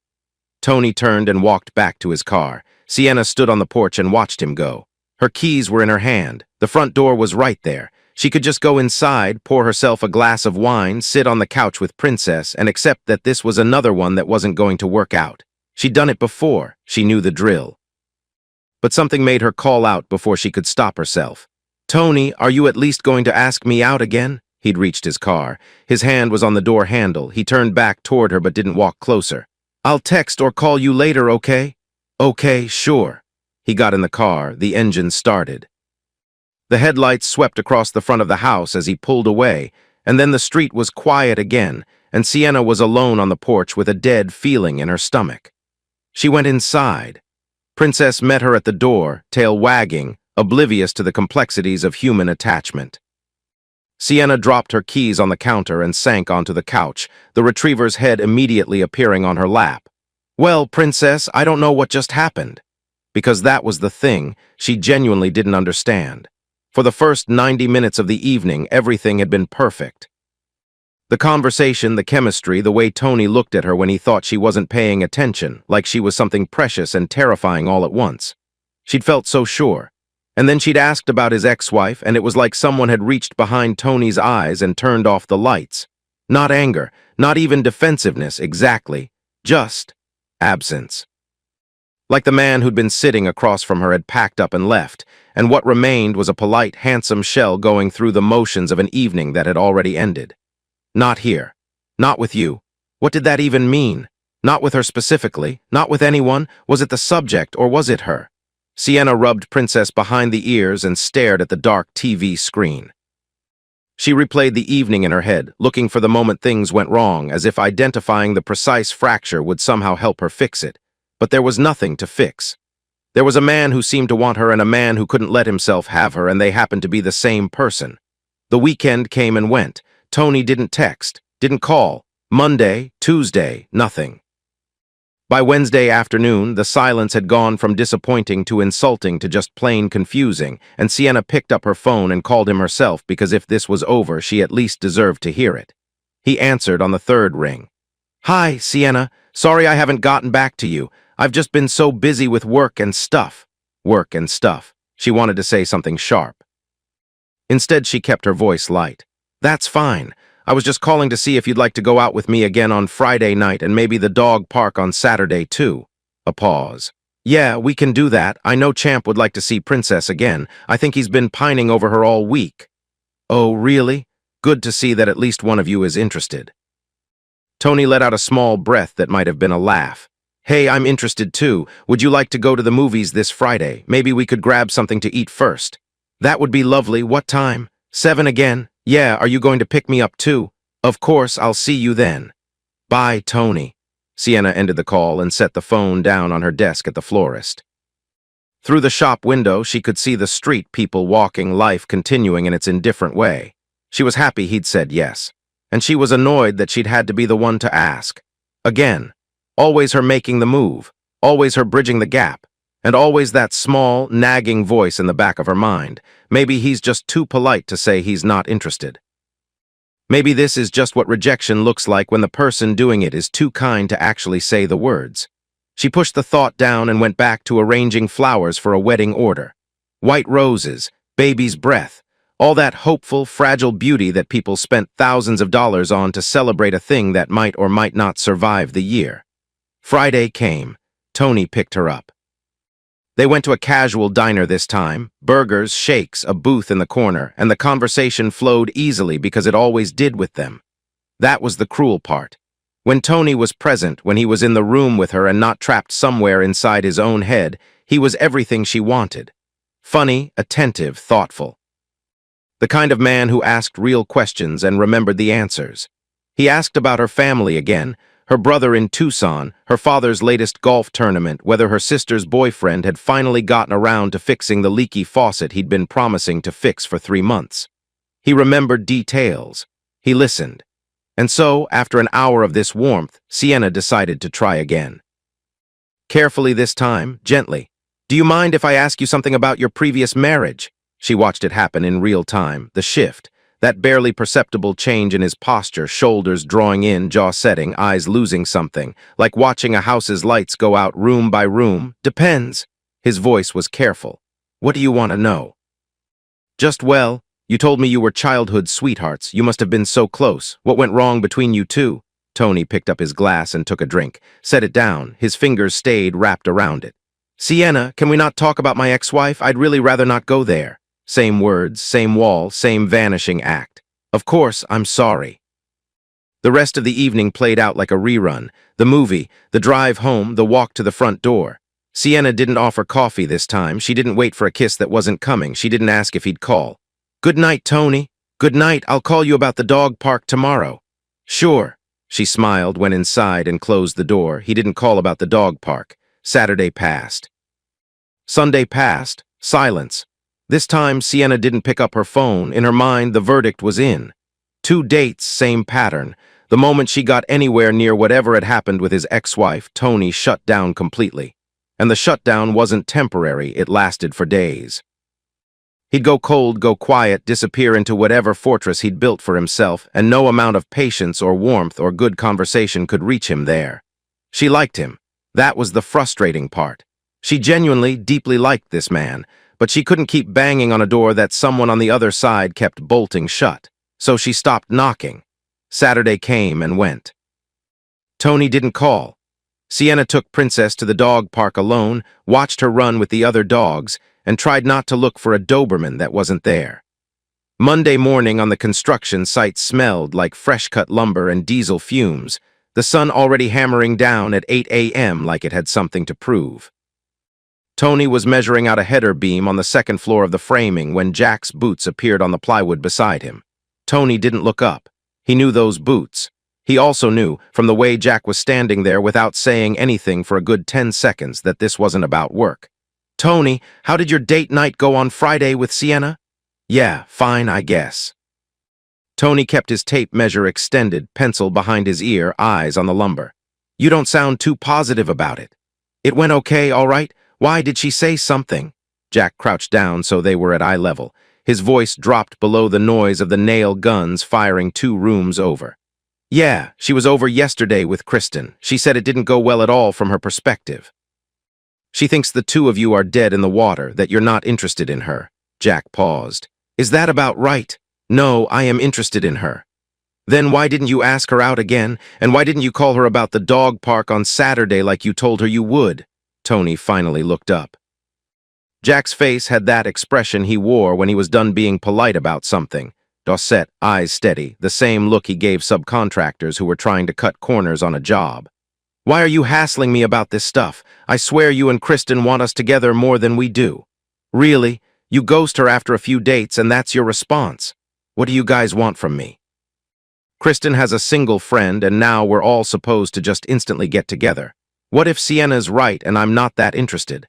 [SPEAKER 1] Tony turned and walked back to his car. Sienna stood on the porch and watched him go. Her keys were in her hand. The front door was right there. She could just go inside, pour herself a glass of wine, sit on the couch with Princess, and accept that this was another one that wasn't going to work out. She'd done it before. She knew the drill. But something made her call out before she could stop herself. "Tony, are you at least going to ask me out again?" He'd reached his car. His hand was on the door handle. He turned back toward her but didn't walk closer. "I'll text or call you later, okay?" "Okay, sure." He got in the car. The engine started. The headlights swept across the front of the house as he pulled away, and then the street was quiet again, and Sienna was alone on the porch with a dead feeling in her stomach. She went inside. Princess met her at the door, tail wagging, oblivious to the complexities of human attachment. Sienna dropped her keys on the counter and sank onto the couch, the retriever's head immediately appearing on her lap. "Well, Princess, I don't know what just happened." Because that was the thing, she genuinely didn't understand. For the first 90 minutes of the evening, everything had been perfect. The conversation, the chemistry, the way Tony looked at her when he thought she wasn't paying attention, like she was something precious and terrifying all at once. She'd felt so sure. And then she'd asked about his ex-wife, and it was like someone had reached behind Tony's eyes and turned off the lights. Not anger, not even defensiveness, exactly. Just absence. Like the man who'd been sitting across from her had packed up and left, and what remained was a polite, handsome shell going through the motions of an evening that had already ended. Not here. Not with you. What did that even mean? Not with her specifically. Not with anyone. Was it the subject, or was it her? Sienna rubbed Princess behind the ears and stared at the dark TV screen. She replayed the evening in her head, looking for the moment things went wrong, as if identifying the precise fracture would somehow help her fix it. But there was nothing to fix. There was a man who seemed to want her and a man who couldn't let himself have her, and they happened to be the same person. The weekend came and went. Tony didn't text, didn't call. Monday, Tuesday, nothing. By Wednesday afternoon, the silence had gone from disappointing to insulting to just plain confusing, and Sienna picked up her phone and called him herself because if this was over, she at least deserved to hear it. He answered on the third ring. "Hi, Sienna. Sorry I haven't gotten back to you. I've just been so busy with work and stuff." Work and stuff. She wanted to say something sharp. Instead, she kept her voice light. "That's fine. I was just calling to see if you'd like to go out with me again on Friday night and maybe the dog park on Saturday too." A pause. "Yeah, we can do that. I know Champ would like to see Princess again. I think he's been pining over her all week." "Oh, really? Good to see that at least one of you is interested." Tony let out a small breath that might have been a laugh. "Hey, I'm interested too. Would you like to go to the movies this Friday? Maybe we could grab something to eat first." "That would be lovely. What time? 7 again? Yeah, are you going to pick me up too?" "Of course, I'll see you then." "Bye, Tony." Sienna ended the call and set the phone down on her desk at the florist. Through the shop window, she could see the street people walking, life continuing in its indifferent way. She was happy he'd said yes. And she was annoyed that she'd had to be the one to ask. Again. Always her making the move. Always her bridging the gap. And always that small, nagging voice in the back of her mind. Maybe he's just too polite to say he's not interested. Maybe this is just what rejection looks like when the person doing it is too kind to actually say the words. She pushed the thought down and went back to arranging flowers for a wedding order. White roses, baby's breath, all that hopeful, fragile beauty that people spent thousands of dollars on to celebrate a thing that might or might not survive the year. Friday came. Tony picked her up. They went to a casual diner this time, burgers, shakes, a booth in the corner, and the conversation flowed easily because it always did with them. That was the cruel part. When Tony was present, when he was in the room with her and not trapped somewhere inside his own head, he was everything she wanted. Funny, attentive, thoughtful. The kind of man who asked real questions and remembered the answers. He asked about her family again, her brother in Tucson, her father's latest golf tournament, whether her sister's boyfriend had finally gotten around to fixing the leaky faucet he'd been promising to fix for 3 months. He remembered details. He listened. And so, after an hour of this warmth, Sienna decided to try again. Carefully this time, gently. "Do you mind if I ask you something about your previous marriage?" She watched it happen in real time, the shift. That barely perceptible change in his posture, shoulders drawing in, jaw setting, eyes losing something, like watching a house's lights go out room by room. "Depends." His voice was careful. "What do you want to know?" "Just, well, you told me you were childhood sweethearts. You must have been so close. What went wrong between you two?" Tony picked up his glass and took a drink. Set it down. His fingers stayed wrapped around it. "Sienna, can we not talk about my ex-wife? I'd really rather not go there." Same words, same wall, same vanishing act. Of course, I'm sorry. The rest of the evening played out like a rerun. The movie, the drive home, the walk to the front door. Sienna didn't offer coffee this time. She didn't wait for a kiss that wasn't coming. She didn't ask if he'd call. Good night, Tony. Good night. I'll call you about the dog park tomorrow. Sure. She smiled, went inside, and closed the door. He didn't call about the dog park. Saturday passed. Sunday passed. Silence. This time, Sienna didn't pick up her phone. In her mind, the verdict was in. 2 dates, same pattern. The moment she got anywhere near whatever had happened with his ex-wife, Tony shut down completely. And the shutdown wasn't temporary, it lasted for days. He'd go cold, go quiet, disappear into whatever fortress he'd built for himself, and no amount of patience or warmth or good conversation could reach him there. She liked him. That was the frustrating part. She genuinely, deeply liked this man, but she couldn't keep banging on a door that someone on the other side kept bolting shut. So she stopped knocking. Saturday came and went. Tony didn't call. Sienna took Princess to the dog park alone, watched her run with the other dogs, and tried not to look for a Doberman that wasn't there. Monday morning on the construction site smelled like fresh-cut lumber and diesel fumes, the sun already hammering down at 8 a.m. like it had something to prove. Tony was measuring out a header beam on the second floor of the framing when Jack's boots appeared on the plywood beside him. Tony didn't look up. He knew those boots. He also knew, from the way Jack was standing there without saying anything for a good 10 seconds, that this wasn't about work. Tony, how did your date night go on Friday with Sienna? Yeah, fine, I guess. Tony kept his tape measure extended, pencil behind his ear, eyes on the lumber. You don't sound too positive about it. It went okay, all right? Why did she say something? Jack crouched down so they were at eye level. His voice dropped below the noise of the nail guns firing 2 rooms over. Yeah, she was over yesterday with Kristen. She said it didn't go well at all from her perspective. She thinks the 2 of you are dead in the water, that you're not interested in her. Jack paused. Is that about right? No, I am interested in her. Then why didn't you ask her out again? And why didn't you call her about the dog park on Saturday like you told her you would? Tony finally looked up. Jack's face had that expression he wore when he was done being polite about something. Dossett, eyes steady, the same look he gave subcontractors who were trying to cut corners on a job. Why are you hassling me about this stuff? I swear you and Kristen want us together more than we do. Really? You ghost her after a few dates and that's your response? What do you guys want from me? Kristen has a single friend and now we're all supposed to just instantly get together. What if Sienna's right and I'm not that interested?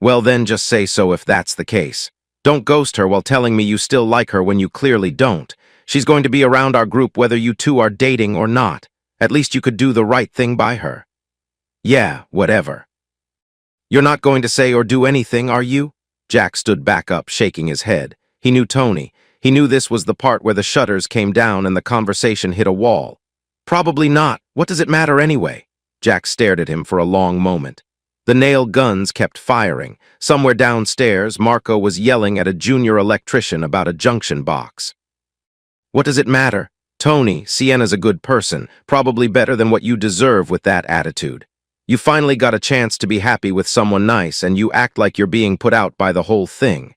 [SPEAKER 1] Well then just say so if that's the case. Don't ghost her while telling me you still like her when you clearly don't. She's going to be around our group whether you 2 are dating or not. At least you could do the right thing by her. Yeah, whatever. You're not going to say or do anything, are you? Jack stood back up, shaking his head. He knew Tony. He knew this was the part where the shutters came down and the conversation hit a wall. Probably not. What does it matter anyway? Jack stared at him for a long moment. The nail guns kept firing. Somewhere downstairs, Marco was yelling at a junior electrician about a junction box. What does it matter? Tony, Sienna's a good person, probably better than what you deserve with that attitude. You finally got a chance to be happy with someone nice and you act like you're being put out by the whole thing.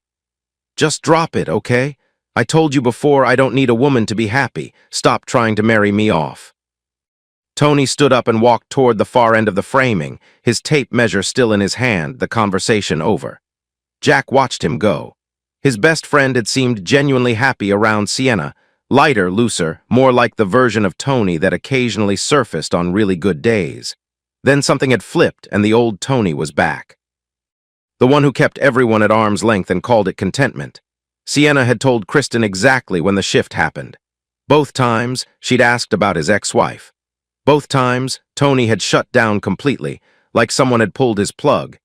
[SPEAKER 1] Just drop it, okay? I told you before I don't need a woman to be happy. Stop trying to marry me off. Tony stood up and walked toward the far end of the framing, his tape measure still in his hand, the conversation over. Jack watched him go. His best friend had seemed genuinely happy around Sienna, lighter, looser, more like the version of Tony that occasionally surfaced on really good days. Then something had flipped and the old Tony was back. The one who kept everyone at arm's length and called it contentment. Sienna had told Kristen exactly when the shift happened. Both times, she'd asked about his ex-wife. Both times, Tony had shut down completely, like someone had pulled his plug.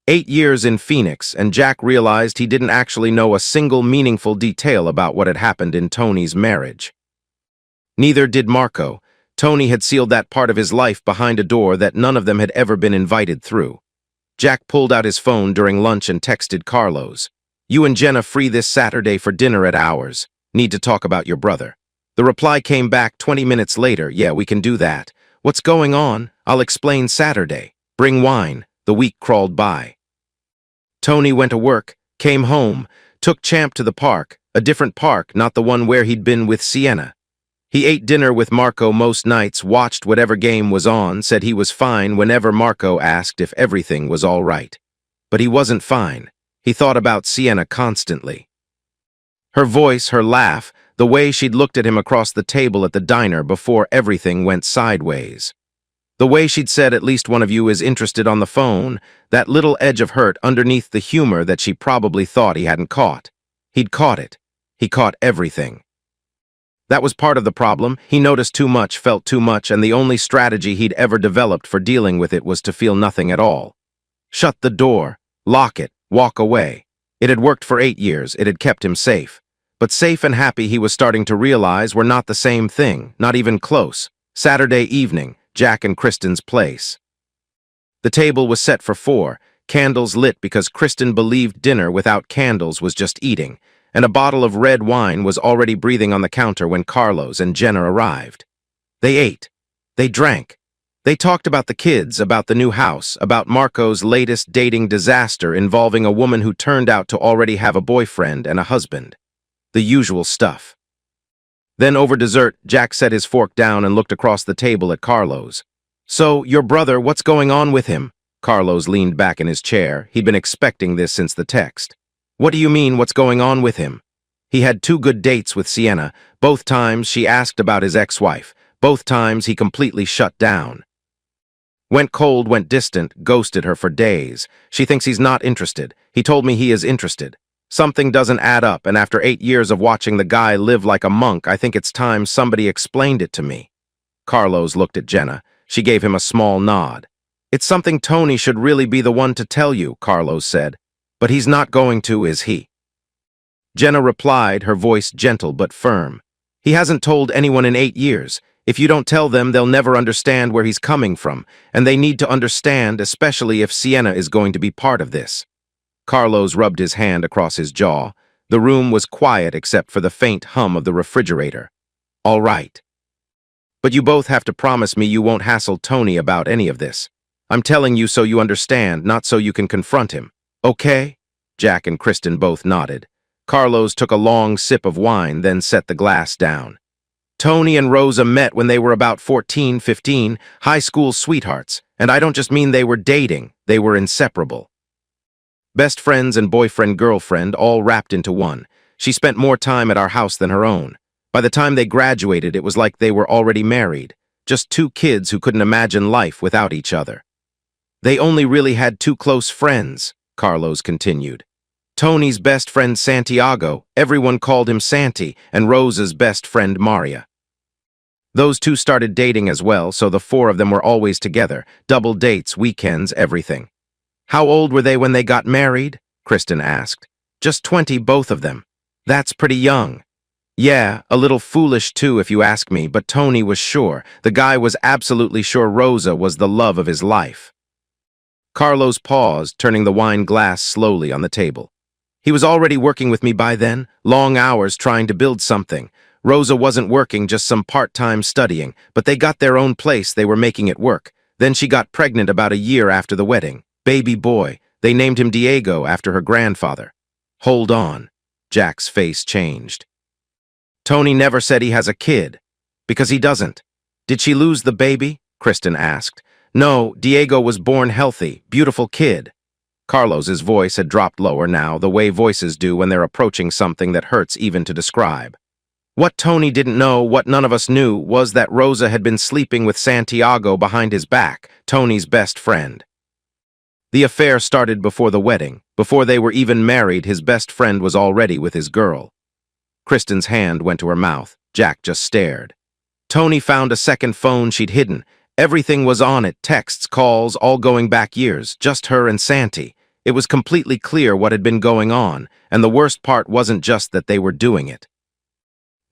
[SPEAKER 1] 8 years in Phoenix, and Jack realized he didn't actually know a single meaningful detail about what had happened in Tony's marriage. Neither did Marco. Tony had sealed that part of his life behind a door that none of them had ever been invited through. Jack pulled out his phone during lunch and texted Carlos. You and Jenna free this Saturday for dinner at ours. Need to talk about your brother. The reply came back 20 minutes later. Yeah, we can do that. What's going on? I'll explain Saturday. Bring wine. The week crawled by. Tony went to work, came home, took Champ to the park, A different park, not the one where he'd been with Sienna. He ate dinner with Marco most nights, watched whatever game was on, said he was fine whenever Marco asked if everything was all right. But he wasn't fine. He thought about Sienna constantly. Her voice, her laugh, the way she'd looked at him across the table at the diner before everything went sideways. The way she'd said at least one of you is interested on the phone, that little edge of hurt underneath the humor that she probably thought he hadn't caught. He'd caught it. He caught everything. That was part of the problem. He noticed too much, felt too much, and the only strategy he'd ever developed for dealing with it was to feel nothing at all. Shut the door, lock it, walk away. It had worked for 8 years. It had kept him safe. But safe and happy, he was starting to realize, were not the same thing, not even close. Saturday evening, Jack and Kristen's place. The table was set for 4, candles lit because Kristen believed dinner without candles was just eating, and a bottle of red wine was already breathing on the counter when Carlos and Jenna arrived. They ate. They drank. They talked about the kids, about the new house, about Marco's latest dating disaster involving a woman who turned out to already have a boyfriend and a husband. The usual stuff. Then over dessert, Jack set his fork down and looked across the table at Carlos. "So, your brother, what's going on with him?" Carlos leaned back in his chair. He'd been expecting this since the text. "What do you mean, what's going on with him?" He had 2 good dates with Sienna. Both times she asked about his ex-wife. Both times he completely shut down. Went cold, went distant, ghosted her for days. She thinks he's not interested. He told me he is interested. Something doesn't add up, and after 8 years of watching the guy live like a monk, I think it's time somebody explained it to me. Carlos looked at Jenna. She gave him a small nod. "It's something Tony should really be the one to tell you," Carlos said. "But he's not going to, is he?" Jenna replied, her voice gentle but firm. "He hasn't told anyone in 8 years. If you don't tell them, they'll never understand where he's coming from, and they need to understand, especially if Sienna is going to be part of this." Carlos rubbed his hand across his jaw. The room was quiet except for the faint hum of the refrigerator. "All right. But you both have to promise me you won't hassle Tony about any of this. I'm telling you so you understand, not so you can confront him. Okay?" Jack and Kristen both nodded. Carlos took a long sip of wine, then set the glass down. "Tony and Rosa met when they were about 14, 15, high school sweethearts, and I don't just mean they were dating, they were inseparable. Best friends and boyfriend-girlfriend all wrapped into one. She spent more time at our house than her own. By the time they graduated, it was like they were already married, just 2 kids who couldn't imagine life without each other. They only really had 2 close friends," Carlos continued. "Tony's best friend Santiago, everyone called him Santi, and Rosa's best friend Maria. Those 2 started dating as well, so the 4 of them were always together, double dates, weekends, everything." "How old were they when they got married?" Kristen asked. "Just 20, both of them. That's pretty young." "Yeah, a little foolish too if you ask me, but Tony was sure. The guy was absolutely sure Rosa was the love of his life." Carlos paused, turning the wine glass slowly on the table. "He was already working with me by then, long hours trying to build something. Rosa wasn't working, just some part-time studying, but they got their own place, they were making it work. Then she got pregnant about a year after the wedding. Baby boy. They named him Diego after her grandfather." "Hold on." Jack's face changed. "Tony never said he has a kid." "Because he doesn't." "Did she lose the baby?" Kristen asked. "No, Diego was born healthy, beautiful kid." Carlos's voice had dropped lower now, the way voices do when they're approaching something that hurts even to describe. "What Tony didn't know, what none of us knew, was that Rosa had been sleeping with Santiago behind his back, Tony's best friend. The affair started before the wedding. Before they were even married, his best friend was already with his girl." Kristen's hand went to her mouth. Jack just stared. "Tony found a second phone she'd hidden. Everything was on it, texts, calls, all going back years, just her and Santi. It was completely clear what had been going on, and the worst part wasn't just that they were doing it.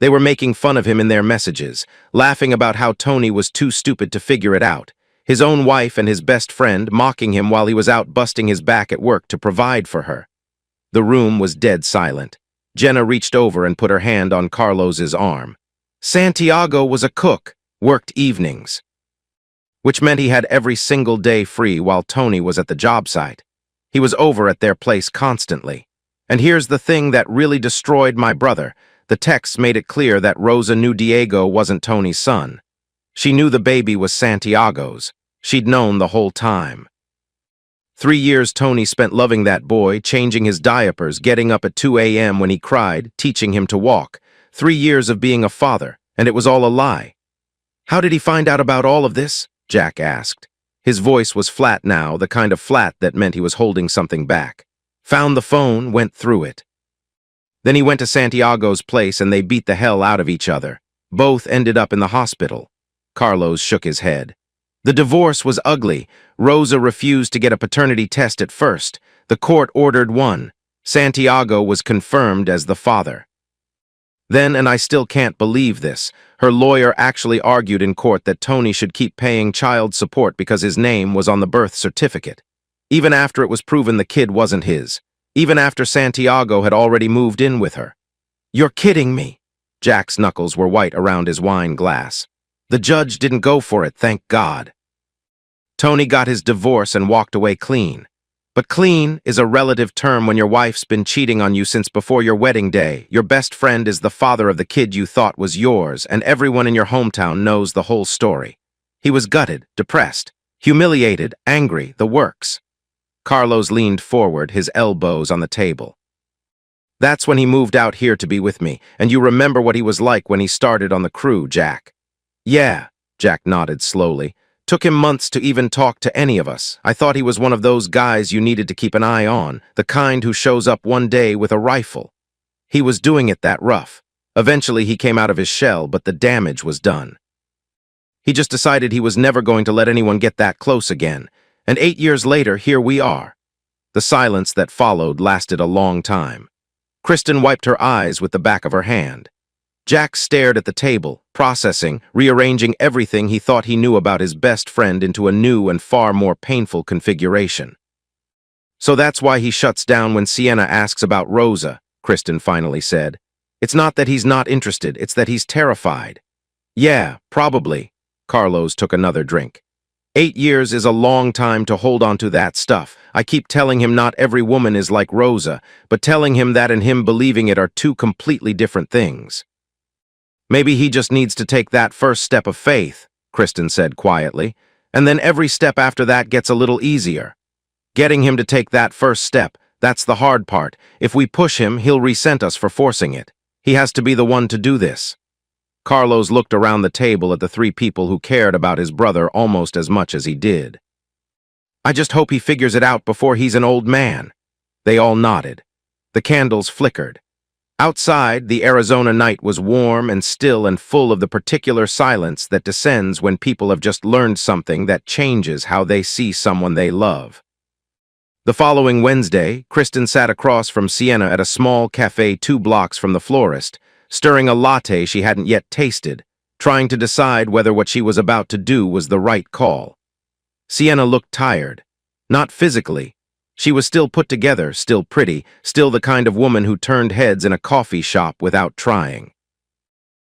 [SPEAKER 1] They were making fun of him in their messages, laughing about how Tony was too stupid to figure it out. His own wife and his best friend mocking him while he was out busting his back at work to provide for her." The room was dead silent. Jenna reached over and put her hand on Carlos's arm. "Santiago was a cook, worked evenings." Which meant he had every single day free while Tony was at the job site. He was over at their place constantly. And here's the thing that really destroyed my brother. The texts made it clear that Rosa knew Diego wasn't Tony's son. She knew the baby was Santiago's. She'd known the whole time. 3 years Tony spent loving that boy, changing his diapers, getting up at 2 a.m. when he cried, teaching him to walk. 3 years of being a father, and it was all a lie. How did he find out about all of this? Jack asked. His voice was flat now, the kind of flat that meant he was holding something back. Found the phone, went through it. Then he went to Santiago's place and they beat the hell out of each other. Both ended up in the hospital. Carlos shook his head. The divorce was ugly. Rosa refused to get a paternity test at first. The court ordered one. Santiago was confirmed as the father. Then, and I still can't believe this, her lawyer actually argued in court that Tony should keep paying child support because his name was on the birth certificate. Even after it was proven the kid wasn't his. Even after Santiago had already moved in with her. You're kidding me. Jack's knuckles were white around his wine glass. The judge didn't go for it, thank God. Tony got his divorce and walked away clean. But clean is a relative term when your wife's been cheating on you since before your wedding day. Your best friend is the father of the kid you thought was yours, and everyone in your hometown knows the whole story. He was gutted, depressed, humiliated, angry, the works. Carlos leaned forward, his elbows on the table. That's when he moved out here to be with me, and you remember what he was like when he started on the crew, Jack. Yeah, Jack nodded slowly. Took him months to even talk to any of us. I thought he was one of those guys you needed to keep an eye on, the kind who shows up one day with a rifle. He was doing it that rough. Eventually he came out of his shell, but the damage was done. He just decided he was never going to let anyone get that close again. And 8 years later, here we are. The silence that followed lasted a long time. Kristen wiped her eyes with the back of her hand. Jack stared at the table, processing, rearranging everything he thought he knew about his best friend into a new and far more painful configuration. So that's why he shuts down when Sienna asks about Rosa, Kristen finally said. It's not that he's not interested, it's that he's terrified. Yeah, probably. Carlos took another drink. 8 years is a long time to hold on to that stuff. I keep telling him not every woman is like Rosa, but telling him that and him believing it are two completely different things. Maybe he just needs to take that first step of faith, Kristen said quietly, and then every step after that gets a little easier. Getting him to take that first step, that's the hard part. If we push him, he'll resent us for forcing it. He has to be the one to do this. Carlos looked around the table at the three people who cared about his brother almost as much as he did. I just hope he figures it out before he's an old man. They all nodded. The candles flickered. Outside, the Arizona night was warm and still and full of the particular silence that descends when people have just learned something that changes how they see someone they love. The following Wednesday, Kristen sat across from Sienna at a small cafe 2 blocks from the florist, stirring a latte she hadn't yet tasted, trying to decide whether what she was about to do was the right call. Sienna looked tired. Not physically. She was still put together, still pretty, still the kind of woman who turned heads in a coffee shop without trying.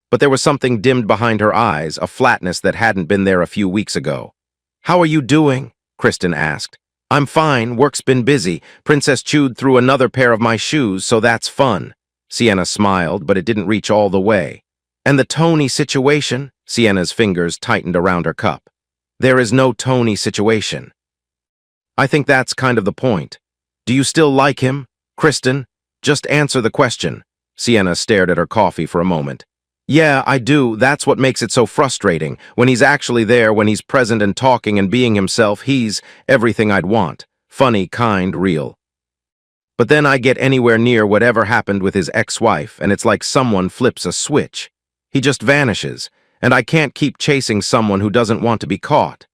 [SPEAKER 1] But there was something dimmed behind her eyes, a flatness that hadn't been there a few weeks ago. How are you doing? Kristen asked. I'm fine, work's been busy. Princess chewed through another pair of my shoes, so that's fun. Sienna smiled, but it didn't reach all the way. And the Tony situation? Sienna's fingers tightened around her cup. There is no Tony situation. I think that's kind of the point. Do you still like him? Kristen, just answer the question. Sienna stared at her coffee for a moment. Yeah, I do. That's what makes it so frustrating. When he's actually there, when he's present and talking and being himself, he's everything I'd want. Funny, kind, real. But then I get anywhere near whatever happened with his ex-wife, and it's like someone flips a switch. He just vanishes, and I can't keep chasing someone who doesn't want to be caught.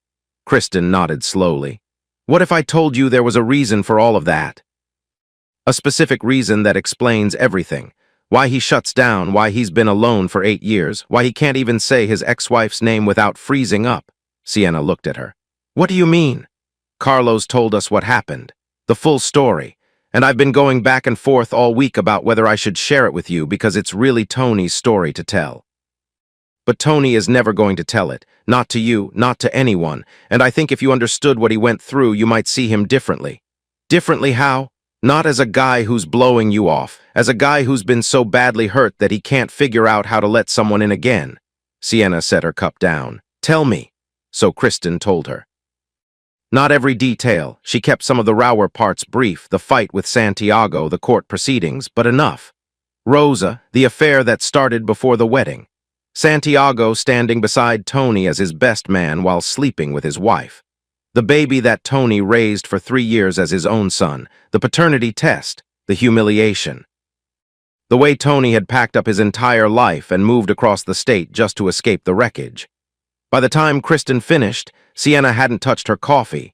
[SPEAKER 1] Kristen nodded slowly. What if I told you there was a reason for all of that? A specific reason that explains everything. Why he shuts down, why he's been alone for 8 years, why he can't even say his ex-wife's name without freezing up. Sienna looked at her. What do you mean? Carlos told us what happened. The full story. And I've been going back and forth all week about whether I should share it with you because it's really Tony's story to tell. But Tony is never going to tell it. Not to you, not to anyone. And I think if you understood what he went through, you might see him differently. Differently how? Not as a guy who's blowing you off, as a guy who's been so badly hurt that he can't figure out how to let someone in again. Sienna set her cup down. Tell me. So Kristen told her. Not every detail. She kept some of the rower parts brief, the fight with Santiago, the court proceedings, but enough. Rosa, the affair that started before the wedding. Santiago standing beside Tony as his best man while sleeping with his wife. The baby that Tony raised for 3 years as his own son, the paternity test, the humiliation. The way Tony had packed up his entire life and moved across the state just to escape the wreckage. By the time Kristen finished, Sienna hadn't touched her coffee.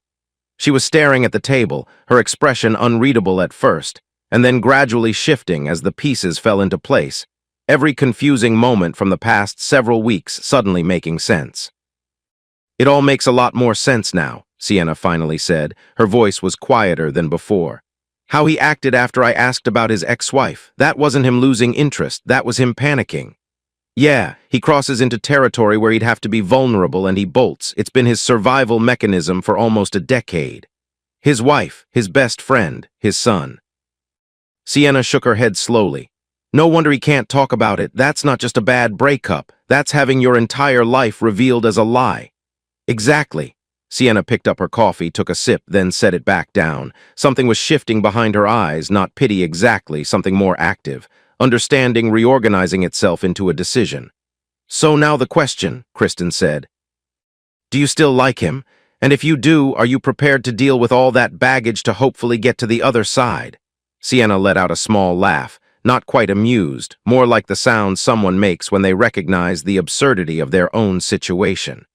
[SPEAKER 1] She was staring at the table, her expression unreadable at first, and then gradually shifting as the pieces fell into place, every confusing moment from the past several weeks suddenly making sense. It all makes a lot more sense now, Sienna finally said. Her voice was quieter than before. How he acted after I asked about his ex-wife, that wasn't him losing interest, that was him panicking. Yeah, he crosses into territory where he'd have to be vulnerable and he bolts. It's been his survival mechanism for almost a decade. His wife, his best friend, his son. Sienna shook her head slowly. No wonder he can't talk about it. That's not just a bad breakup. That's having your entire life revealed as a lie. Exactly. Sienna picked up her coffee, took a sip, then set it back down. Something was shifting behind her eyes, not pity exactly, something more active. Understanding reorganizing itself into a decision. So now the question, Kristen said. Do you still like him? And if you do, are you prepared to deal with all that baggage to hopefully get to the other side? Sienna let out a small laugh, not quite amused, more like the sound someone makes when they recognize the absurdity of their own situation.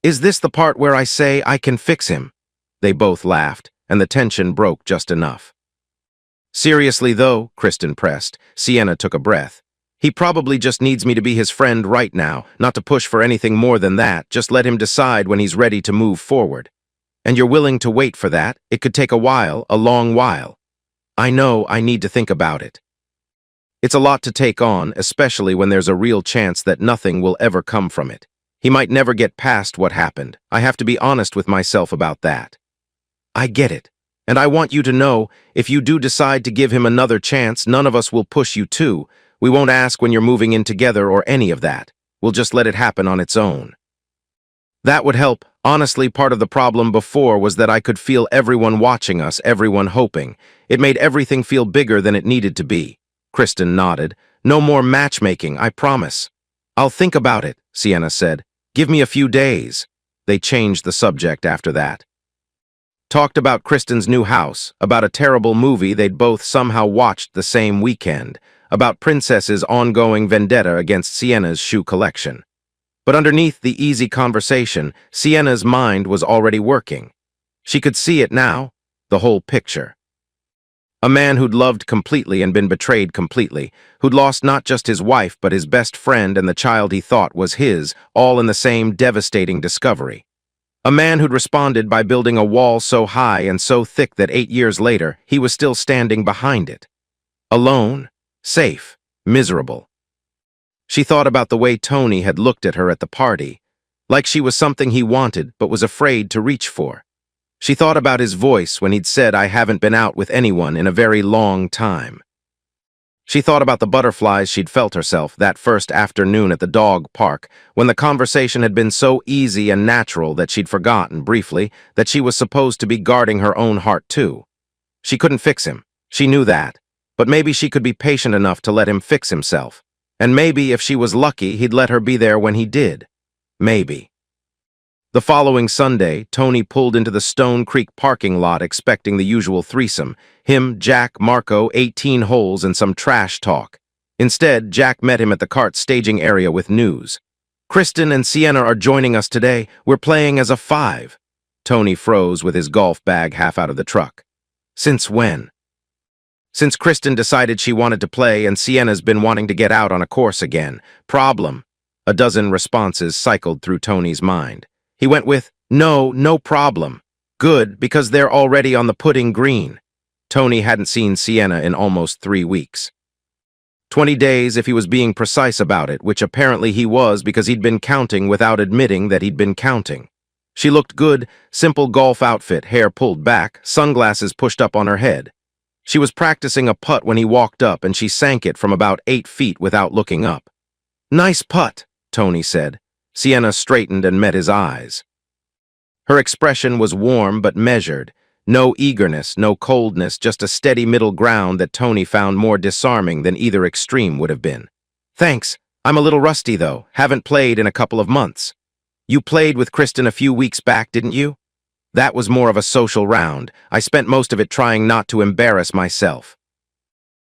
[SPEAKER 1] Is this the part where I say I can fix him? They both laughed, and the tension broke just enough. Seriously though, Kristen pressed. Sienna took a breath. He probably just needs me to be his friend right now, not to push for anything more than that, just let him decide when he's ready to move forward. And you're willing to wait for that? It could take a while, a long while. I know I need to think about it. It's a lot to take on, especially when there's a real chance that nothing will ever come from it. He might never get past what happened. I have to be honest with myself about that. I get it. And I want you to know, if you do decide to give him another chance, none of us will push you to. We won't ask when you're moving in together or any of that. We'll just let it happen on its own. That would help. Honestly, part of the problem before was that I could feel everyone watching us, everyone hoping. It made everything feel bigger than it needed to be. Kristen nodded. No more matchmaking, I promise. I'll think about it, Sienna said. Give me a few days. They changed the subject after that. Talked about Kristen's new house, about a terrible movie they'd both somehow watched the same weekend, about Princess's ongoing vendetta against Sienna's shoe collection. But underneath the easy conversation, Sienna's mind was already working. She could see it now, the whole picture. A man who'd loved completely and been betrayed completely, who'd lost not just his wife but his best friend and the child he thought was his, all in the same devastating discovery. A man who'd responded by building a wall so high and so thick that 8 years later he was still standing behind it. Alone, safe, miserable. She thought about the way Tony had looked at her at the party, like she was something he wanted but was afraid to reach for. She thought about his voice when he'd said, I haven't been out with anyone in a very long time. She thought about the butterflies she'd felt herself that first afternoon at the dog park, when the conversation had been so easy and natural that she'd forgotten, briefly, that she was supposed to be guarding her own heart too. She couldn't fix him. She knew that. But maybe she could be patient enough to let him fix himself. And maybe, if she was lucky, he'd let her be there when he did. Maybe. The following Sunday, Tony pulled into the Stone Creek parking lot expecting the usual threesome. Him, Jack, Marco, 18 holes, and some trash talk. Instead, Jack met him at the kart staging area with news. Kristen and Sienna are joining us today. We're playing as a 5. Tony froze with his golf bag half out of the truck. Since when? Since Kristen decided she wanted to play and Sienna's been wanting to get out on a course again. Problem. A dozen responses cycled through Tony's mind. He went with, no problem. Good, because they're already on the putting green. Tony hadn't seen Sienna in almost 3 weeks. 20 days if he was being precise about it, which apparently he was because he'd been counting without admitting that he'd been counting. She looked good, simple golf outfit, hair pulled back, sunglasses pushed up on her head. She was practicing a putt when he walked up and she sank it from about 8 feet without looking up. "Nice putt," Tony said. Sienna straightened and met his eyes. Her expression was warm but measured. No eagerness, no coldness, just a steady middle ground that Tony found more disarming than either extreme would have been. "Thanks. I'm a little rusty, though. Haven't played in a couple of months." "You played with Kristen a few weeks back, didn't you?" "That was more of a social round. I spent most of it trying not to embarrass myself."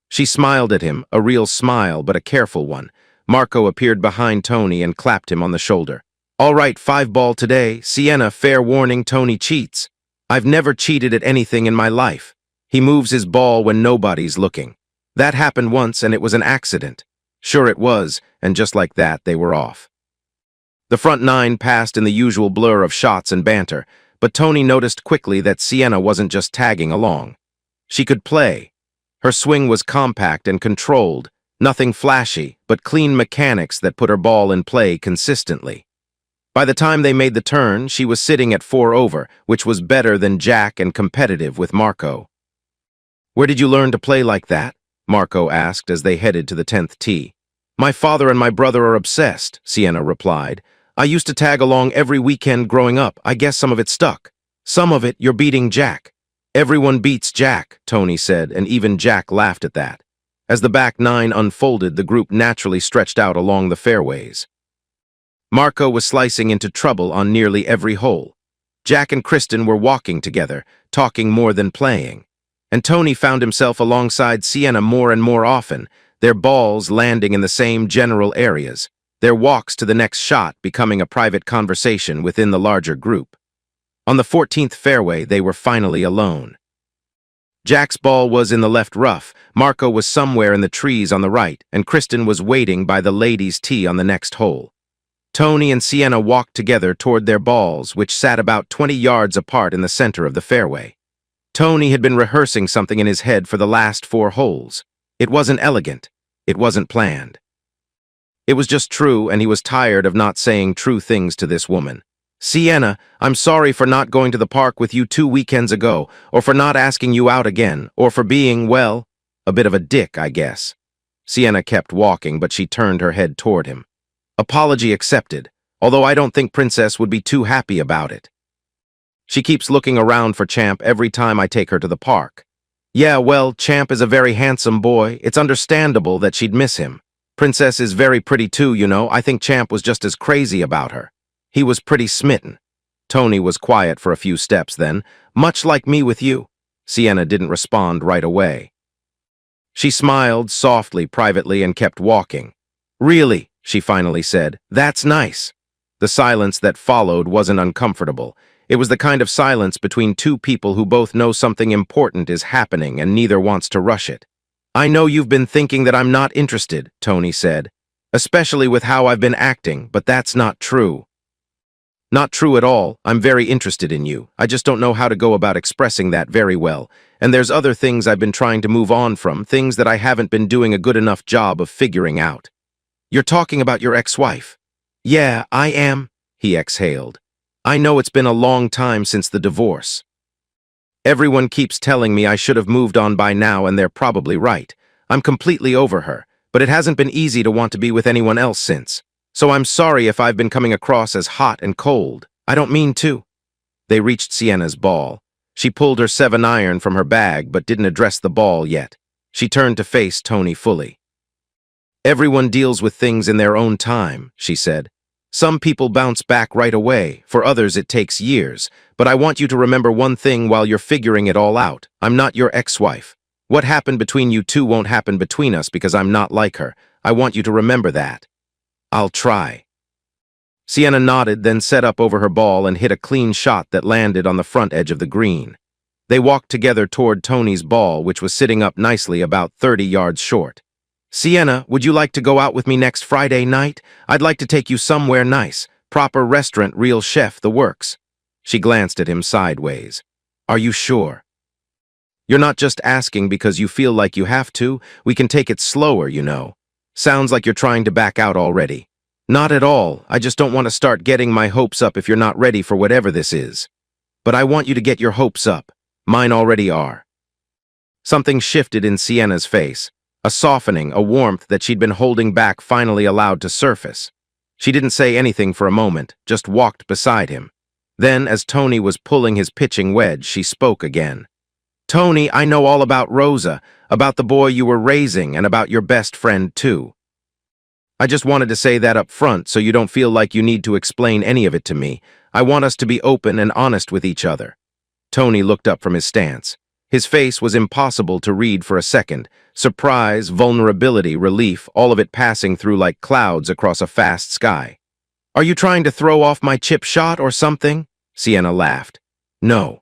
[SPEAKER 1] She smiled at him, a real smile, but a careful one. Marco appeared behind Tony and clapped him on the shoulder. "All right, 5-ball today. Sienna, fair warning, Tony cheats. I've never cheated at anything in my life. He moves his ball when nobody's looking. That happened once and it was an accident." Sure it was, and just like that, they were off. The front 9 passed in the usual blur of shots and banter, but Tony noticed quickly that Sienna wasn't just tagging along. She could play. Her swing was compact and controlled, nothing flashy, but clean mechanics that put her ball in play consistently. By the time they made the turn, she was sitting at 4 over, which was better than Jack and competitive with Marco. "Where did you learn to play like that?" Marco asked as they headed to the 10th tee. "My father and my brother are obsessed," Sienna replied. "I used to tag along every weekend growing up. I guess some of it stuck. Some of it, you're beating Jack." "Everyone beats Jack," Tony said, and even Jack laughed at that. As the back 9 unfolded, the group naturally stretched out along the fairways. Marco was slicing into trouble on nearly every hole. Jack and Kristen were walking together, talking more than playing. And Tony found himself alongside Sienna more and more often, their balls landing in the same general areas, their walks to the next shot becoming a private conversation within the larger group. On the 14th fairway, they were finally alone. Jack's ball was in the left rough, Marco was somewhere in the trees on the right, and Kristen was waiting by the ladies' tee on the next hole. Tony and Sienna walked together toward their balls, which sat about 20 yards apart in the center of the fairway. Tony had been rehearsing something in his head for the last 4 holes. It wasn't elegant. It wasn't planned. It was just true, and he was tired of not saying true things to this woman. "Sienna, I'm sorry for not going to the park with you 2 weekends ago, or for not asking you out again, or for being, well, a bit of a dick, I guess." Sienna kept walking, but she turned her head toward him. "Apology accepted, although I don't think Princess would be too happy about it. She keeps looking around for Champ every time I take her to the park." "Yeah, well, Champ is a very handsome boy. It's understandable that she'd miss him. Princess is very pretty too, you know. I think Champ was just as crazy about her. He was pretty smitten." Tony was quiet for a few steps then. "Much like me with you." Sienna didn't respond right away. She smiled softly, privately, and kept walking. "Really?" she finally said. "That's nice." The silence that followed wasn't uncomfortable. It was the kind of silence between 2 people who both know something important is happening and neither wants to rush it. "I know you've been thinking that I'm not interested," Tony said, "especially with how I've been acting, but that's not true." "Not true at all. I'm very interested in you. I just don't know how to go about expressing that very well. And there's other things I've been trying to move on from, things that I haven't been doing a good enough job of figuring out." "You're talking about your ex-wife?" "Yeah, I am," he exhaled. "I know it's been a long time since the divorce. Everyone keeps telling me I should have moved on by now, and they're probably right. I'm completely over her, but it hasn't been easy to want to be with anyone else since. So I'm sorry if I've been coming across as hot and cold. I don't mean to." They reached Sienna's ball. She pulled her 7-iron from her bag but didn't address the ball yet. She turned to face Tony fully. "Everyone deals with things in their own time," she said. "Some people bounce back right away, for others it takes years. But I want you to remember one thing while you're figuring it all out. I'm not your ex-wife. What happened between you two won't happen between us because I'm not like her. I want you to remember that." "I'll try." Sienna nodded, then set up over her ball and hit a clean shot that landed on the front edge of the green. They walked together toward Tony's ball, which was sitting up nicely about 30 yards short. "Sienna, would you like to go out with me next Friday night? I'd like to take you somewhere nice. Proper restaurant, real chef, the works." She glanced at him sideways. "Are you sure? You're not just asking because you feel like you have to? We can take it slower, you know. Sounds like you're trying to back out already." "Not at all. I just don't want to start getting my hopes up if you're not ready for whatever this is. But I want you to get your hopes up. Mine already are." Something shifted in Sienna's face, a softening, a warmth that she'd been holding back finally allowed to surface. She didn't say anything for a moment, just walked beside him. Then, as Tony was pulling his pitching wedge, she spoke again. "Tony, I know all about Rosa, about the boy you were raising, and about your best friend, too. I just wanted to say that up front so you don't feel like you need to explain any of it to me. I want us to be open and honest with each other." Tony looked up from his stance. His face was impossible to read for a second. Surprise, vulnerability, relief, all of it passing through like clouds across a fast sky. "Are you trying to throw off my chip shot or something?" Sienna laughed. "No."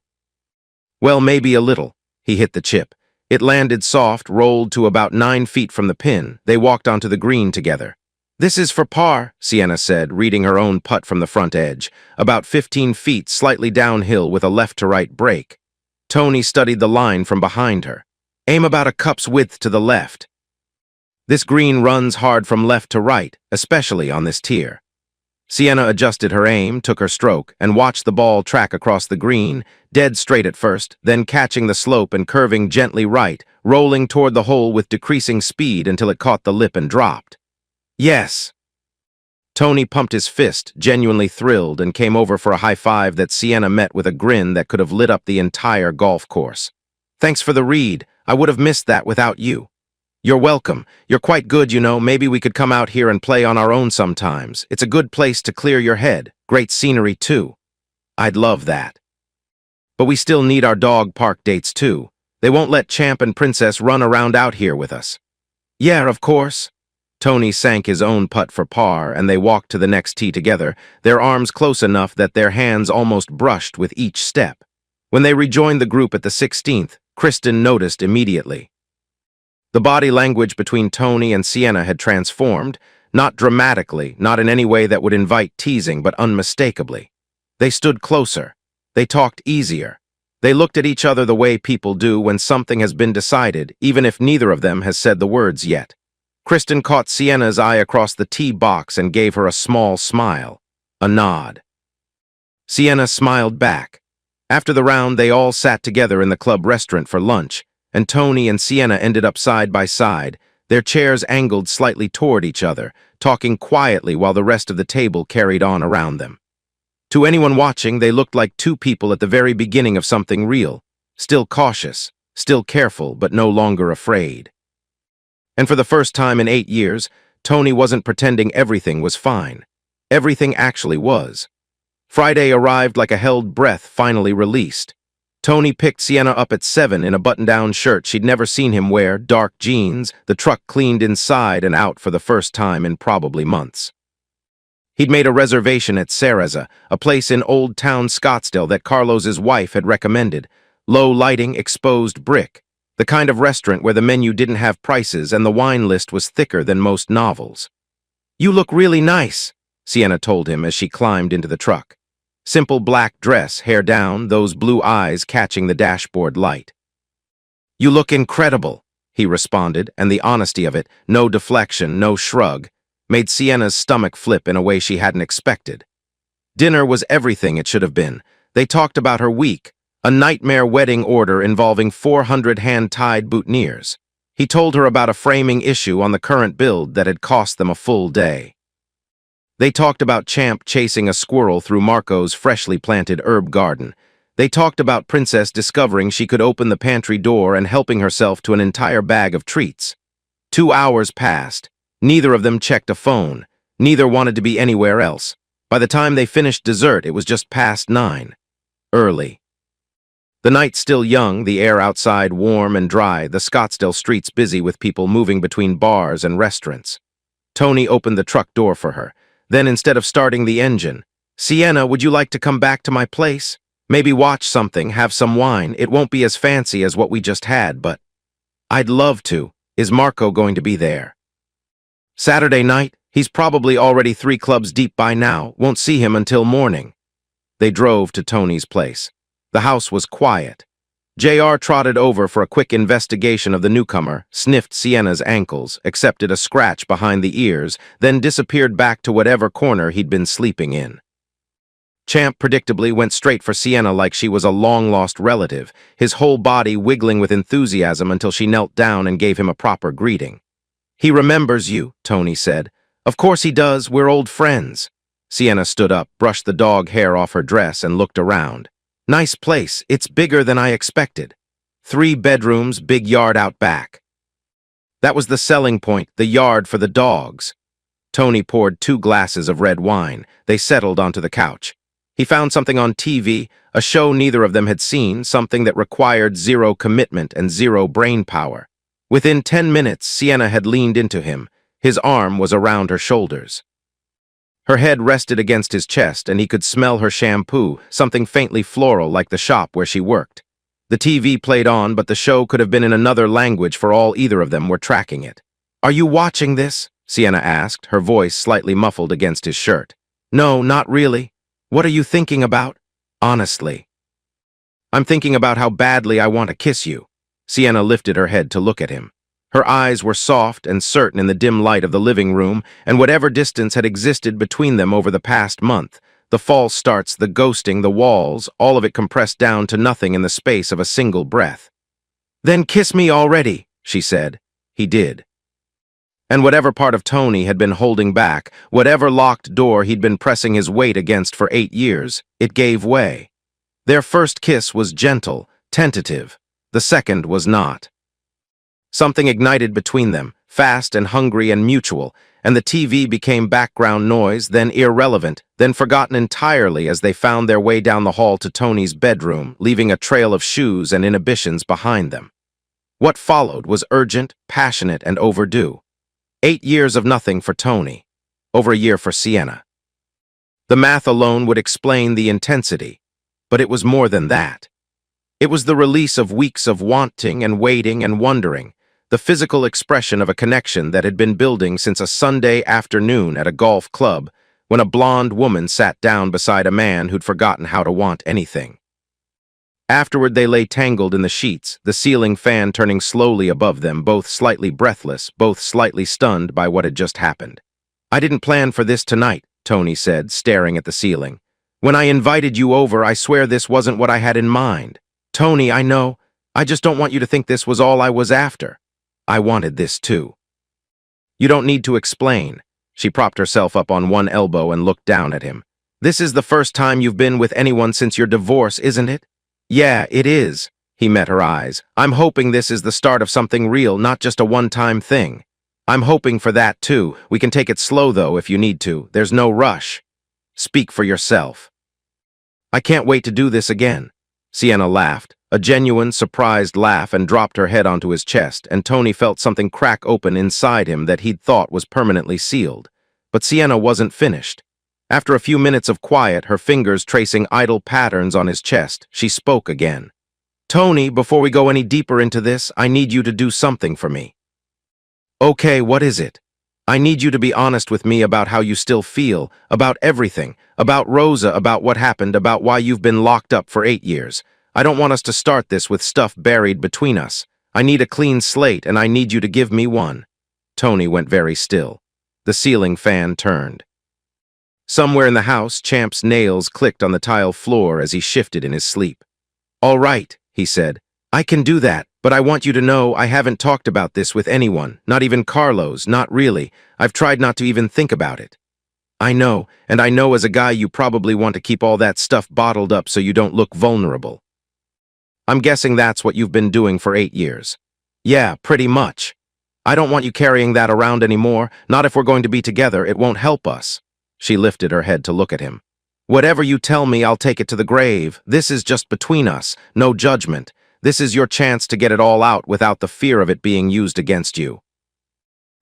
[SPEAKER 1] "Well, maybe a little." He hit the chip. It landed soft, rolled to about 9 feet from the pin. They walked onto the green together. "This is for par," Sienna said, reading her own putt from the front edge, about 15 feet slightly downhill with a left-to-right break. Tony studied the line from behind her. "Aim about a cup's width to the left. This green runs hard from left to right, especially on this tier." Sienna adjusted her aim, took her stroke, and watched the ball track across the green, dead straight at first, then catching the slope and curving gently right, rolling toward the hole with decreasing speed until it caught the lip and dropped. "Yes." Tony pumped his fist, genuinely thrilled, and came over for a high five that Sienna met with a grin that could have lit up the entire golf course. "Thanks for the read. I would have missed that without you." "You're welcome. You're quite good, you know. Maybe we could come out here and play on our own sometimes. It's a good place to clear your head. Great scenery, too." "I'd love that. But we still need our dog park dates, too. They won't let Champ and Princess run around out here with us." "Yeah, of course." Tony sank his own putt for par, and they walked to the next tee together, their arms close enough that their hands almost brushed with each step. When they rejoined the group at the 16th, Kristen noticed immediately. The body language between Tony and Sienna had transformed, not dramatically, not in any way that would invite teasing, but unmistakably. They stood closer. They talked easier. They looked at each other the way people do when something has been decided, even if neither of them has said the words yet. Kristen caught Sienna's eye across the tee box and gave her a small smile, a nod. Sienna smiled back. After the round, they all sat together in the club restaurant for lunch, and Tony and Sienna ended up side by side, their chairs angled slightly toward each other, talking quietly while the rest of the table carried on around them. To anyone watching, they looked like two people at the very beginning of something real, still cautious, still careful, but no longer afraid. And for the first time in 8 years, Tony wasn't pretending everything was fine. Everything actually was. Friday arrived like a held breath finally released. Tony picked Sienna up at 7 in a button-down shirt she'd never seen him wear, dark jeans, the truck cleaned inside and out for the first time in probably months. He'd made a reservation at Cereza, a place in Old Town Scottsdale that Carlos's wife had recommended. Low lighting, exposed brick. The kind of restaurant where the menu didn't have prices and the wine list was thicker than most novels. "You look really nice," Sienna told him as she climbed into the truck. Simple black dress, hair down, those blue eyes catching the dashboard light. "You look incredible," he responded, and the honesty of it, no deflection, no shrug, made Sienna's stomach flip in a way she hadn't expected. Dinner was everything it should have been. They talked about her week, a nightmare wedding order involving 400 hand-tied boutonnieres. He told her about a framing issue on the current build that had cost them a full day. They talked about Champ chasing a squirrel through Marco's freshly planted herb garden. They talked about Princess discovering she could open the pantry door and helping herself to an entire bag of treats. 2 hours passed. Neither of them checked a phone. Neither wanted to be anywhere else. By the time they finished dessert, it was just past 9. Early. The night still young, the air outside warm and dry, the Scottsdale streets busy with people moving between bars and restaurants. Tony opened the truck door for her. Then, instead of starting the engine, "Sienna, would you like to come back to my place? Maybe watch something, have some wine. It won't be as fancy as what we just had, but I'd love to. Is Marco going to be there?" "Saturday night? He's probably already 3 clubs deep by now. Won't see him until morning." They drove to Tony's place. The house was quiet. JR trotted over for a quick investigation of the newcomer, sniffed Sienna's ankles, accepted a scratch behind the ears, then disappeared back to whatever corner he'd been sleeping in. Champ predictably went straight for Sienna like she was a long-lost relative, his whole body wiggling with enthusiasm until she knelt down and gave him a proper greeting. "He remembers you," Tony said. "Of course he does, we're old friends." Sienna stood up, brushed the dog hair off her dress, and looked around. "Nice place, it's bigger than I expected. 3 bedrooms, big yard out back." That was the selling point, the yard for the dogs. Tony poured 2 glasses of red wine. They settled onto the couch. He found something on TV, a show neither of them had seen, something that required 0 commitment and 0 brain power. Within 10 minutes, Sienna had leaned into him. His arm was around her shoulders. Her head rested against his chest, and he could smell her shampoo, something faintly floral like the shop where she worked. The TV played on, but the show could have been in another language for all either of them were tracking it. "Are you watching this?" Sienna asked, her voice slightly muffled against his shirt. "No, not really. What are you thinking about?" "Honestly." "I'm thinking about how badly I want to kiss you." Sienna lifted her head to look at him. Her eyes were soft and certain in the dim light of the living room, and whatever distance had existed between them over the past month, the false starts, the ghosting, the walls, all of it compressed down to nothing in the space of a single breath. "Then kiss me already," she said. He did. And whatever part of Tony had been holding back, whatever locked door he'd been pressing his weight against for 8 years, it gave way. Their first kiss was gentle, tentative. The second was not. Something ignited between them, fast and hungry and mutual, and the TV became background noise, then irrelevant, then forgotten entirely as they found their way down the hall to Tony's bedroom, leaving a trail of shoes and inhibitions behind them. What followed was urgent, passionate, and overdue. 8 years of nothing for Tony, over a year for Sienna. The math alone would explain the intensity, but it was more than that. It was the release of weeks of wanting and waiting and wondering, the physical expression of a connection that had been building since a Sunday afternoon at a golf club when a blonde woman sat down beside a man who'd forgotten how to want anything. Afterward, they lay tangled in the sheets, the ceiling fan turning slowly above them, both slightly breathless, both slightly stunned by what had just happened. "I didn't plan for this tonight," Tony said, staring at the ceiling. "When I invited you over, I swear this wasn't what I had in mind. Tony, I know. I just don't want you to think this was all I was after. I wanted this too." "You don't need to explain." She propped herself up on one elbow and looked down at him. "This is the first time you've been with anyone since your divorce, isn't it?" "Yeah, it is." He met her eyes. "I'm hoping this is the start of something real, not just a one-time thing." "I'm hoping for that too. We can take it slow though if you need to. There's no rush." "Speak for yourself." "I can't wait to do this again." Sienna laughed, a genuine, surprised laugh, and dropped her head onto his chest, and Tony felt something crack open inside him that he'd thought was permanently sealed. But Sienna wasn't finished. After a few minutes of quiet, her fingers tracing idle patterns on his chest, she spoke again. "Tony, before we go any deeper into this, I need you to do something for me." "Okay, what is it?" "I need you to be honest with me about how you still feel, about everything, about Rosa, about what happened, about why you've been locked up for 8 years. I don't want us to start this with stuff buried between us. I need a clean slate, and I need you to give me one." Tony went very still. The ceiling fan turned. Somewhere in the house, Champ's nails clicked on the tile floor as he shifted in his sleep. "All right," he said. "I can do that, but I want you to know I haven't talked about this with anyone, not even Carlos, not really. I've tried not to even think about it." "I know, and I know as a guy you probably want to keep all that stuff bottled up so you don't look vulnerable. I'm guessing that's what you've been doing for 8 years. "Yeah, pretty much. I don't want you carrying that around anymore, not if we're going to be together, it won't help us." She lifted her head to look at him. "Whatever you tell me, I'll take it to the grave. This is just between us, no judgment. This is your chance to get it all out without the fear of it being used against you."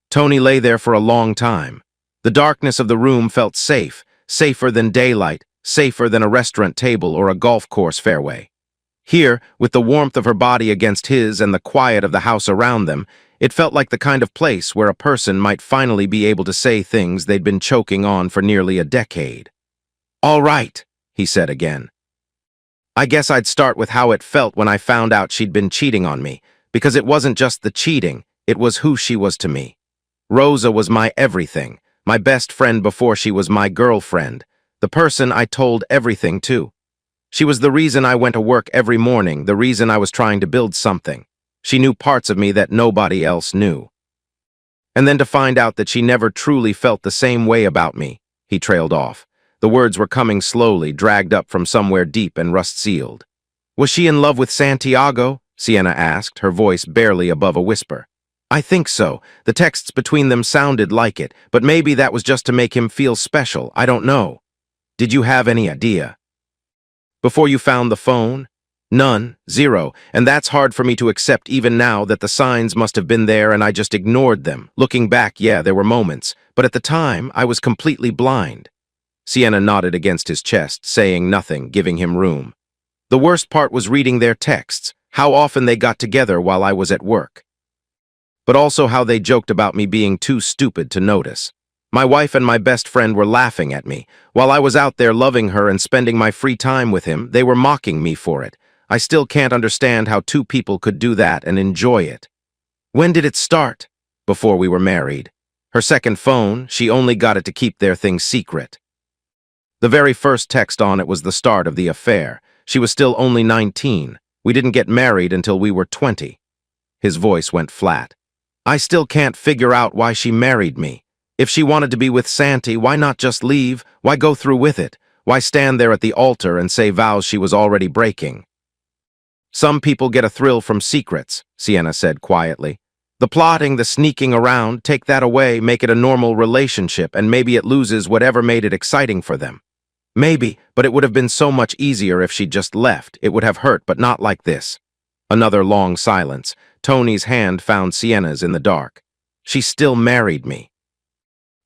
[SPEAKER 1] Tony lay there for a long time. The darkness of the room felt safe, safer than daylight, safer than a restaurant table or a golf course fairway. Here, with the warmth of her body against his and the quiet of the house around them, it felt like the kind of place where a person might finally be able to say things they'd been choking on for nearly a decade. "All right," he said again. "I guess I'd start with how it felt when I found out she'd been cheating on me, because it wasn't just the cheating, it was who she was to me. Rosa was my everything, my best friend before she was my girlfriend, The person I told everything to. She was the reason I went to work every morning, the reason I was trying to build something. She knew parts of me that nobody else knew. And then to find out that she never truly felt the same way about me, he trailed off. The words were coming slowly, dragged up from somewhere deep and rust-sealed. Was she in love with Santiago? Sienna asked, her voice barely above a whisper. I think so. The texts between them sounded like it, but maybe that was just to make him feel special. I don't know. Did you have any idea? Before you found the phone? None, zero, and that's hard for me to accept even now that the signs must have been there and I just ignored them. Looking back, yeah, there were moments, but at the time, I was completely blind. Sienna nodded against his chest, saying nothing, giving him room. The worst part was reading their texts, how often they got together while I was at work. But also how they joked about me being too stupid to notice. My wife and my best friend were laughing at me. While I was out there loving her and spending my free time with him, they were mocking me for it. I still can't understand how two people could do that and enjoy it. When did it start? Before we were married. Her second phone, she only got it to keep their things secret. The very first text on it was the start of the affair. She was still only 19. We didn't get married until we were 20. His voice went flat. I still can't figure out why she married me. If she wanted to be with Santi, why not just leave? Why go through with it? Why stand there at the altar and say vows she was already breaking? Some people get a thrill from secrets, Sienna said quietly. The plotting, the sneaking around, take that away, make it a normal relationship, and maybe it loses whatever made it exciting for them. Maybe, but it would have been so much easier if she just left. It would have hurt, but not like this. Another long silence. Tony's hand found Sienna's in the dark. She still married me.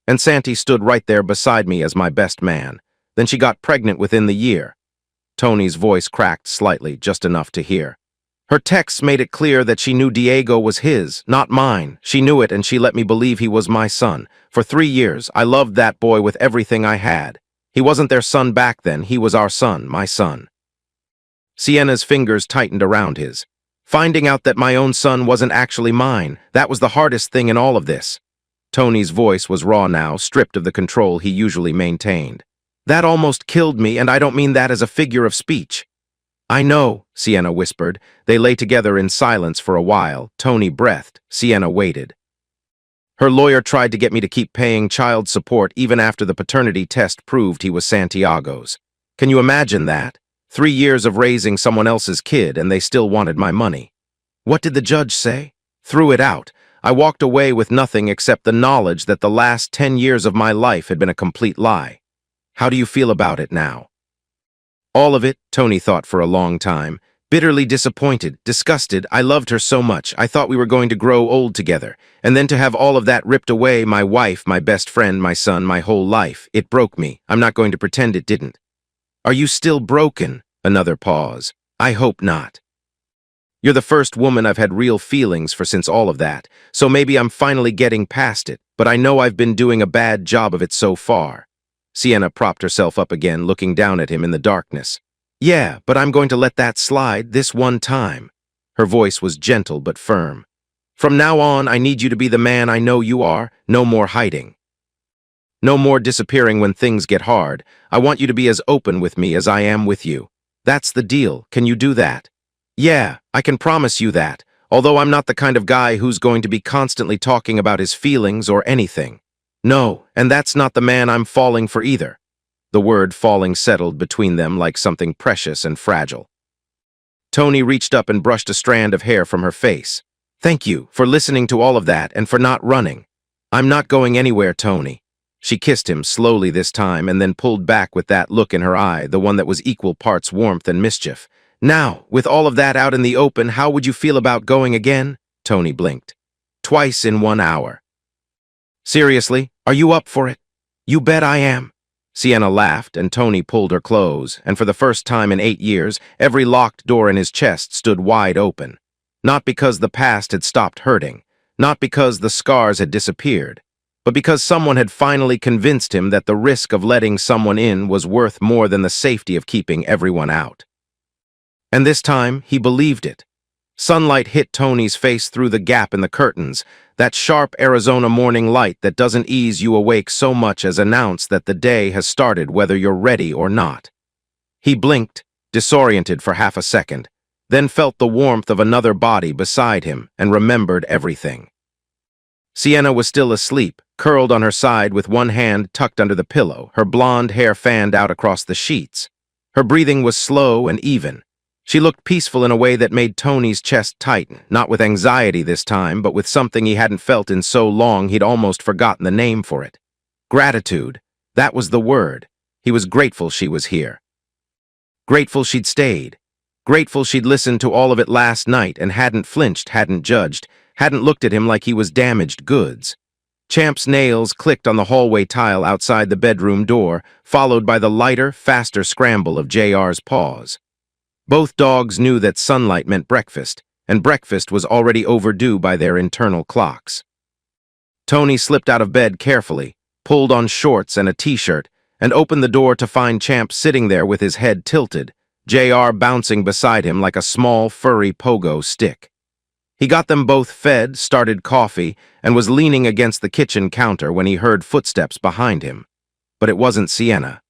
[SPEAKER 1] And Santi stood right there beside me as my best man. Then she got pregnant within the year. Tony's voice cracked slightly, just enough to hear. Her texts made it clear that she knew Diego was his, not mine. She knew it and she let me believe he was my son. For 3 years, I loved that boy with everything I had. He wasn't their son back then, he was our son, my son. Sienna's fingers tightened around his. Finding out that my own son wasn't actually mine, that was the hardest thing in all of this. Tony's voice was raw now, stripped of the control he usually maintained. That almost killed me, and I don't mean that as a figure of speech. I know, Sienna whispered. They lay together in silence for a while. Tony breathed. Sienna waited. Her lawyer tried to get me to keep paying child support even after the paternity test proved he was Santiago's. Can you imagine that? 3 years of raising someone else's kid, and they still wanted my money. What did the judge say? Threw it out. I walked away with nothing except the knowledge that the last 10 years of my life had been a complete lie. How do you feel about it now? All of it, Tony thought for a long time. Bitterly disappointed, disgusted. I loved her so much. I thought we were going to grow old together. And then to have all of that ripped away, my wife, my best friend, my son, my whole life. It broke me. I'm not going to pretend it didn't. Are you still broken? Another pause. I hope not. You're the first woman I've had real feelings for since all of that, so maybe I'm finally getting past it, but I know I've been doing a bad job of it so far. Sienna propped herself up again, looking down at him in the darkness. Yeah, but I'm going to let that slide this one time. Her voice was gentle but firm. From now on, I need you to be the man I know you are. No more hiding. No more disappearing when things get hard. I want you to be as open with me as I am with you. That's the deal. Can you do that? Yeah, I can promise you that, although I'm not the kind of guy who's going to be constantly talking about his feelings or anything. No, and that's not the man I'm falling for either. The word falling settled between them like something precious and fragile. Tony reached up and brushed a strand of hair from her face. Thank you for listening to all of that and for not running. I'm not going anywhere, Tony. She kissed him slowly this time and then pulled back with that look in her eye, the one that was equal parts warmth and mischief. Now, with all of that out in the open, how would you feel about going again? Tony blinked. Twice in 1 hour. Seriously, are you up for it? You bet I am. Sienna laughed, and Tony pulled her close, and for the first time in 8 years, every locked door in his chest stood wide open. Not because the past had stopped hurting, not because the scars had disappeared, but because someone had finally convinced him that the risk of letting someone in was worth more than the safety of keeping everyone out. And this time, he believed it. Sunlight hit Tony's face through the gap in the curtains, that sharp Arizona morning light that doesn't ease you awake so much as announce that the day has started whether you're ready or not. He blinked, disoriented for half a second, then felt the warmth of another body beside him and remembered everything. Sienna was still asleep, curled on her side with one hand tucked under the pillow, her blonde hair fanned out across the sheets. Her breathing was slow and even. She looked peaceful in a way that made Tony's chest tighten, not with anxiety this time, but with something he hadn't felt in so long he'd almost forgotten the name for it. Gratitude. That was the word. He was grateful she was here. Grateful she'd stayed. Grateful she'd listened to all of it last night and hadn't flinched, hadn't judged, hadn't looked at him like he was damaged goods. Champ's nails clicked on the hallway tile outside the bedroom door, followed by the lighter, faster scramble of JR's paws. Both dogs knew that sunlight meant breakfast, and breakfast was already overdue by their internal clocks. Tony slipped out of bed carefully, pulled on shorts and a t-shirt, and opened the door to find Champ sitting there with his head tilted, JR bouncing beside him like a small, furry pogo stick. He got them both fed, started coffee, and was leaning against the kitchen counter when he heard footsteps behind him. But it wasn't Sienna.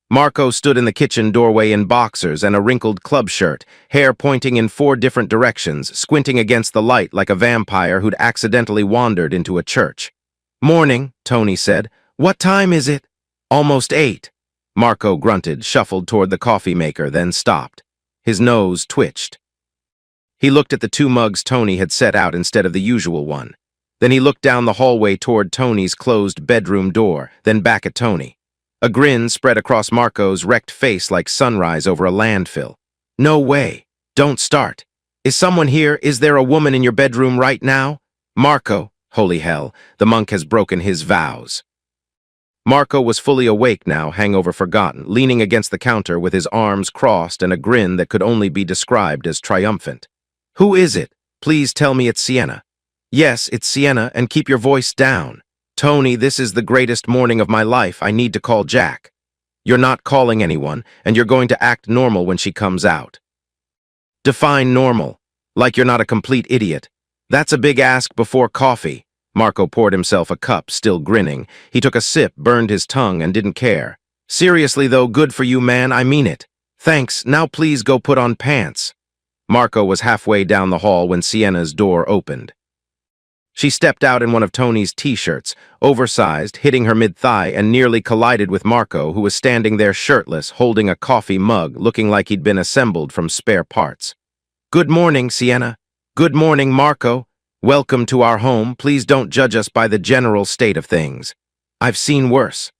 [SPEAKER 1] Marco stood in the kitchen doorway in boxers and a wrinkled club shirt, hair pointing in 4 different directions, squinting against the light like a vampire who'd accidentally wandered into a church. "Morning," Tony said. "What time is it?" "Almost 8. Marco grunted, shuffled toward the coffee maker, then stopped. His nose twitched. He looked at the 2 mugs Tony had set out instead of the usual one. Then he looked down the hallway toward Tony's closed bedroom door, then back at Tony. A grin spread across Marco's wrecked face like sunrise over a landfill. "No way. Don't start. Is someone here? Is there a woman in your bedroom right now?" "Marco." Holy hell, the monk has broken his vows. Marco was fully awake now, hangover forgotten, leaning against the counter with his arms crossed and a grin that could only be described as triumphant. "Who is it? Please tell me it's Sienna." "Yes, it's Sienna, and keep your voice down." "Tony, this is the greatest morning of my life. I need to call Jack." "You're not calling anyone, and you're going to act normal when she comes out." "Define normal. Like you're not a complete idiot. That's a big ask before coffee." Marco poured himself a cup, still grinning. He took a sip, burned his tongue, and didn't care. "Seriously, though, good for you, man. I mean it." "Thanks. Now please go put on pants." Marco was halfway down the hall when Sienna's door opened. She stepped out in one of Tony's t-shirts, oversized, hitting her mid-thigh, and nearly collided with Marco, who was standing there shirtless, holding a coffee mug, looking like he'd been assembled from spare parts. "Good morning, Sienna." "Good morning, Marco. Welcome to our home. Please don't judge us by the general state of things. I've seen worse."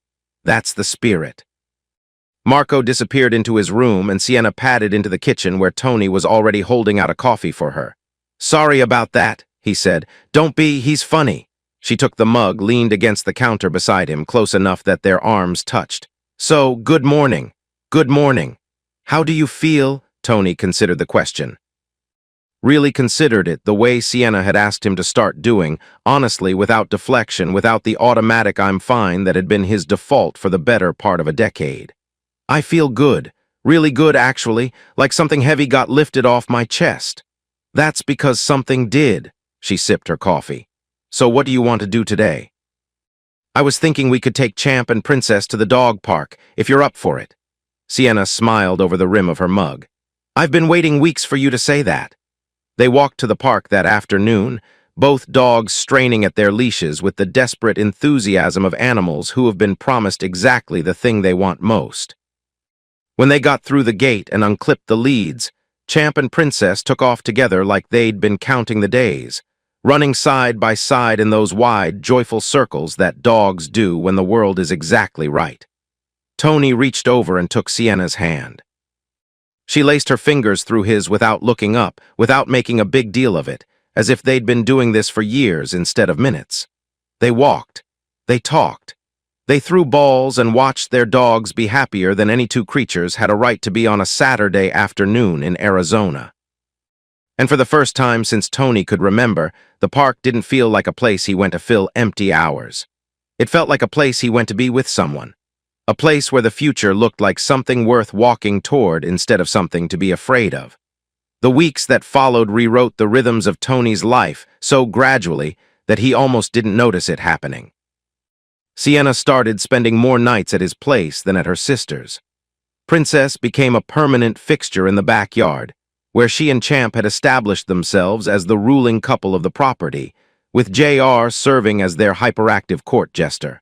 [SPEAKER 1] "That's the spirit." Marco disappeared into his room, and Sienna padded into the kitchen where Tony was already holding out a coffee for her. "Sorry about that," he said. "Don't be, he's funny." She took the mug, leaned against the counter beside him, close enough that their arms touched. "So, good morning." "Good morning." "How do you feel?" Tony considered the question. Really considered it the way Sienna had asked him to start doing, honestly, without deflection, without the automatic "I'm fine" that had been his default for the better part of a decade. "I feel good. Really good, actually, like something heavy got lifted off my chest." "That's because something did." She sipped her coffee. "So what do you want to do today?" "I was thinking we could take Champ and Princess to the dog park, if you're up for it." Sienna smiled over the rim of her mug. "I've been waiting weeks for you to say that." They walked to the park that afternoon, both dogs straining at their leashes with the desperate enthusiasm of animals who have been promised exactly the thing they want most. When they got through the gate and unclipped the leads, Champ and Princess took off together like they'd been counting the days, running side by side in those wide, joyful circles that dogs do when the world is exactly right. Tony reached over and took Sienna's hand. She laced her fingers through his without looking up, without making a big deal of it, as if they'd been doing this for years instead of minutes. They walked. They talked. They threw balls and watched their dogs be happier than any 2 creatures had a right to be on a Saturday afternoon in Arizona. And for the first time since Tony could remember, the park didn't feel like a place he went to fill empty hours. It felt like a place he went to be with someone. A place where the future looked like something worth walking toward instead of something to be afraid of. The weeks that followed rewrote the rhythms of Tony's life so gradually that he almost didn't notice it happening. Sienna started spending more nights at his place than at her sister's. Princess became a permanent fixture in the backyard, where she and Champ had established themselves as the ruling couple of the property, with JR serving as their hyperactive court jester.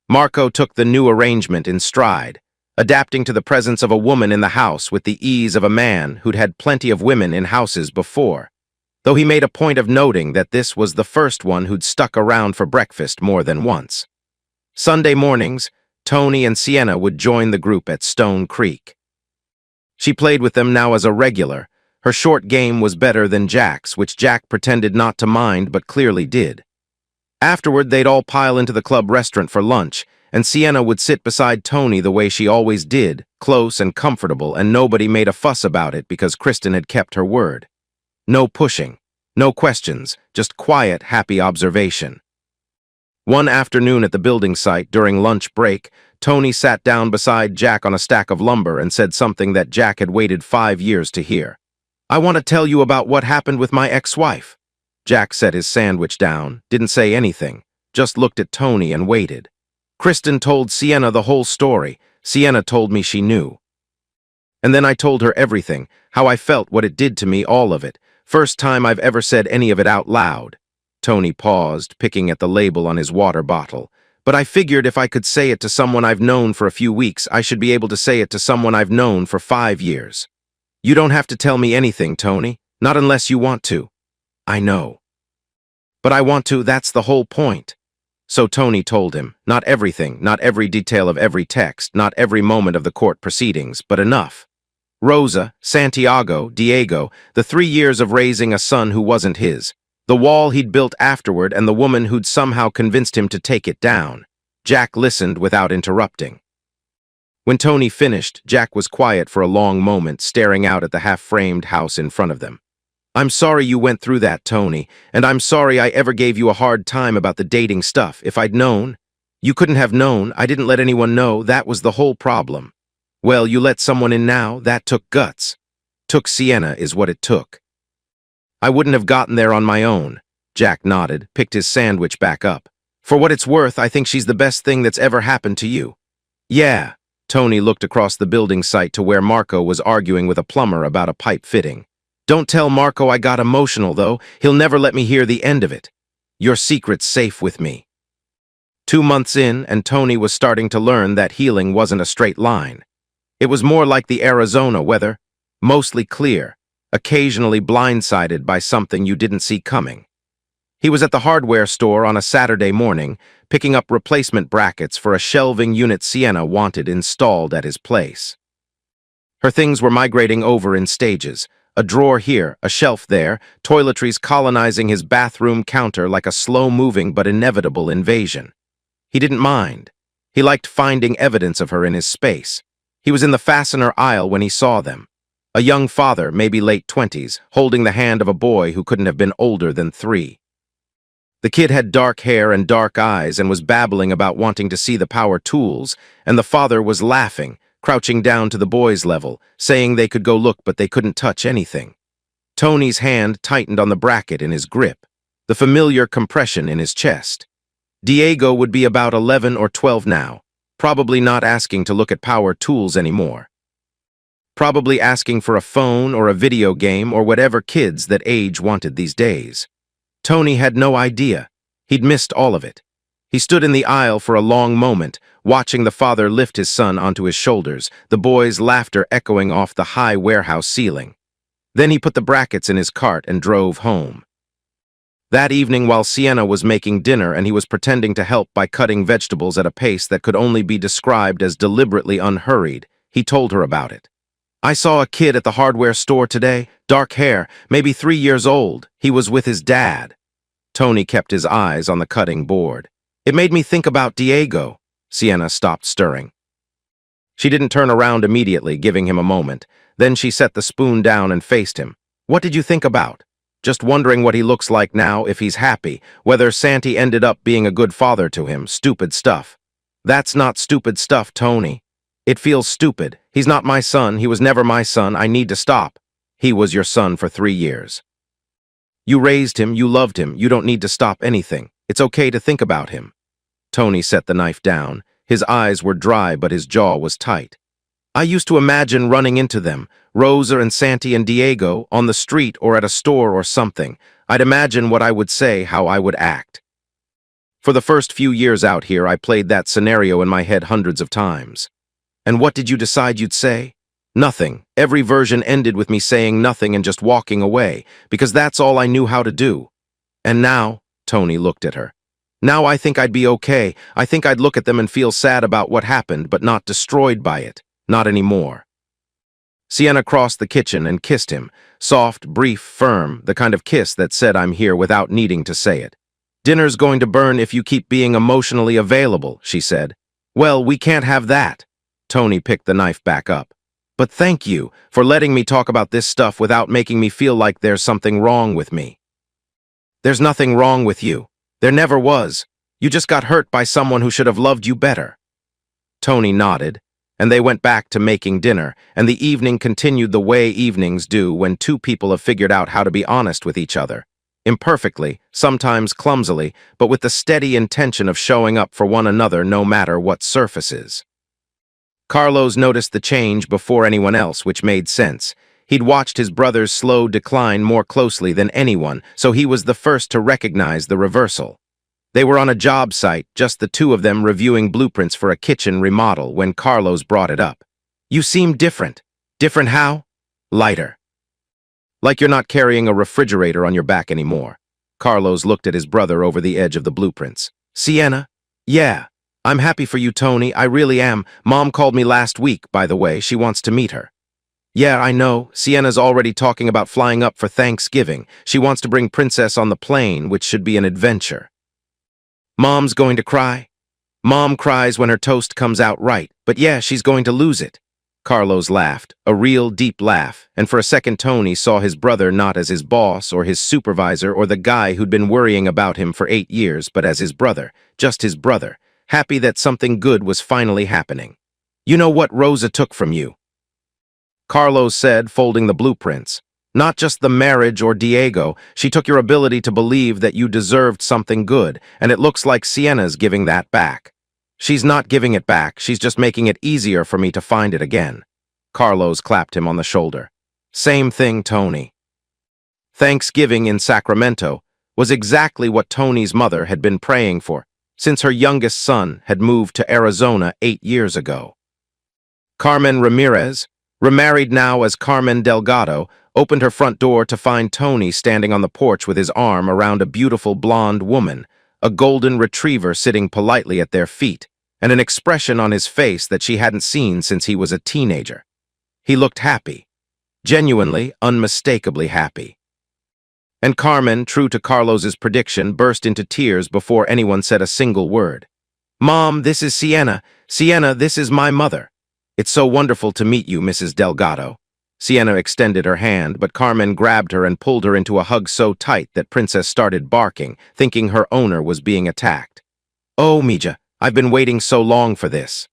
[SPEAKER 1] Marco took the new arrangement in stride, adapting to the presence of a woman in the house with the ease of a man who'd had plenty of women in houses before, though he made a point of noting that this was the first one who'd stuck around for breakfast more than once. Sunday mornings, Tony and Sienna would join the group at Stone Creek. She played with them now as a regular. Her short game was better than Jack's, which Jack pretended not to mind but clearly did. Afterward, they'd all pile into the club restaurant for lunch, and Sienna would sit beside Tony the way she always did, close and comfortable, and nobody made a fuss about it because Kristen had kept her word. No pushing, no questions, just quiet, happy observation. One afternoon at the building site during lunch break, Tony sat down beside Jack on a stack of lumber and said something that Jack had waited 5 years to hear. "I want to tell you about what happened with my ex-wife." Jack set his sandwich down, didn't say anything, just looked at Tony and waited. Kristen told Sienna the whole story. Sienna told me she knew. And then I told her everything, how I felt, what it did to me, all of it. First time I've ever said any of it out loud. Tony paused, picking at the label on his water bottle. But I figured if I could say it to someone I've known for a few weeks, I should be able to say it to someone I've known for 5 years. You don't have to tell me anything, Tony. Not unless you want to. I know. But I want to, that's the whole point. So Tony told him, not everything, not every detail of every text, not every moment of the court proceedings, but enough. Rosa, Santiago, Diego, the 3 years of raising a son who wasn't his, the wall he'd built afterward, and the woman who'd somehow convinced him to take it down. Jack listened without interrupting. When Tony finished, Jack was quiet for a long moment, staring out at the half-framed house in front of them. "I'm sorry you went through that, Tony, and I'm sorry I ever gave you a hard time about the dating stuff. If I'd known..." "You couldn't have known. I didn't let anyone know. That was the whole problem." "Well, you let someone in now. That took guts." "Took Sienna is what it took." "I wouldn't have gotten there on my own." Jack nodded, picked his sandwich back up. "For what it's worth, I think she's the best thing that's ever happened to you." "Yeah." Tony looked across the building site to where Marco was arguing with a plumber about a pipe fitting. "Don't tell Marco I got emotional, though. He'll never let me hear the end of it. Your secret's safe with me." 2 months in, and Tony was starting to learn that healing wasn't a straight line. It was more like the Arizona weather, mostly clear, occasionally blindsided by something you didn't see coming. He was at the hardware store on a Saturday morning, picking up replacement brackets for a shelving unit Sienna wanted installed at his place. Her things were migrating over in stages. A drawer here, a shelf there, toiletries colonizing his bathroom counter like a slow-moving but inevitable invasion. He didn't mind. He liked finding evidence of her in his space. He was in the fastener aisle when he saw them. A young father, maybe late 20s, holding the hand of a boy who couldn't have been older than 3. The kid had dark hair and dark eyes and was babbling about wanting to see the power tools, and the father was laughing, crouching down to the boy's level, saying they could go look but they couldn't touch anything. Tony's hand tightened on the bracket in his grip, the familiar compression in his chest. Diego would be about 11 or 12 now, probably not asking to look at power tools anymore. Probably asking for a phone or a video game or whatever kids that age wanted these days. Tony had no idea. He'd missed all of it. He stood in the aisle for a long moment, watching the father lift his son onto his shoulders, the boy's laughter echoing off the high warehouse ceiling. Then he put the brackets in his cart and drove home. That evening, while Sienna was making dinner and he was pretending to help by cutting vegetables at a pace that could only be described as deliberately unhurried, he told her about it. "I saw a kid at the hardware store today, dark hair, maybe 3 years old. He was with his dad." Tony kept his eyes on the cutting board. "It made me think about Diego." Sienna stopped stirring. She didn't turn around immediately, giving him a moment. Then she set the spoon down and faced him. "What did you think about?" "Just wondering what he looks like now, if he's happy, whether Santi ended up being a good father to him. Stupid stuff." "That's not stupid stuff, Tony. It feels stupid. He's not my son. He was never my son. I need to stop." He was your son for 3 years. You raised him, you loved him, you don't need to stop anything. It's okay to think about him. Tony set the knife down. His eyes were dry, but his jaw was tight. I used to imagine running into them, Rosa and Santi and Diego, on the street or at a store or something. I'd imagine what I would say, how I would act. For the first few years out here, I played that scenario in my head hundreds of times. And what did you decide you'd say? Nothing. Every version ended with me saying nothing and just walking away, because that's all I knew how to do. And now, Tony looked at her. Now I think I'd be okay. I think I'd look at them and feel sad about what happened, but not destroyed by it. Not anymore. Sienna crossed the kitchen and kissed him. Soft, brief, firm, the kind of kiss that said I'm here without needing to say it. Dinner's going to burn if you keep being emotionally available, she said. Well, we can't have that. Tony picked the knife back up. But thank you for letting me talk about this stuff without making me feel like there's something wrong with me. There's nothing wrong with you. There never was. You just got hurt by someone who should have loved you better. Tony nodded, and they went back to making dinner, and the evening continued the way evenings do when two people have figured out how to be honest with each other. Imperfectly, sometimes clumsily, but with the steady intention of showing up for one another no matter what surfaces. Carlos noticed the change before anyone else, which made sense. He'd watched his brother's slow decline more closely than anyone, so he was the first to recognize the reversal. They were on a job site, just the two of them reviewing blueprints for a kitchen remodel when Carlos brought it up. You seem different. Different how? Lighter. Like you're not carrying a refrigerator on your back anymore. Carlos looked at his brother over the edge of the blueprints. Sienna? Yeah. I'm happy for you, Tony. I really am. Mom called me last week, by the way. She wants to meet her. Yeah, I know. Sienna's already talking about flying up for Thanksgiving. She wants to bring Princess on the plane, which should be an adventure. Mom's going to cry? Mom cries when her toast comes out right, but yeah, she's going to lose it. Carlos laughed, a real deep laugh, and for a second Tony saw his brother not as his boss or his supervisor or the guy who'd been worrying about him for 8 years, but as his brother, just his brother, happy that something good was finally happening. You know what Rosa took from you? Carlos said, folding the blueprints. Not just the marriage or Diego, she took your ability to believe that you deserved something good, and it looks like Sienna's giving that back. She's not giving it back, she's just making it easier for me to find it again. Carlos clapped him on the shoulder. Same thing, Tony. Thanksgiving in Sacramento was exactly what Tony's mother had been praying for, since her youngest son had moved to Arizona 8 years ago. Carmen Ramirez, remarried now as Carmen Delgado, opened her front door to find Tony standing on the porch with his arm around a beautiful blonde woman, a golden retriever sitting politely at their feet, and an expression on his face that she hadn't seen since he was a teenager. He looked happy, genuinely, unmistakably happy. And Carmen, true to Carlos's prediction, burst into tears before anyone said a single word. Mom, this is Sienna. Sienna, this is my mother. It's so wonderful to meet you, Mrs. Delgado. Sienna extended her hand, but Carmen grabbed her and pulled her into a hug so tight that Princess started barking, thinking her owner was being attacked. Oh, Mija, I've been waiting so long for this.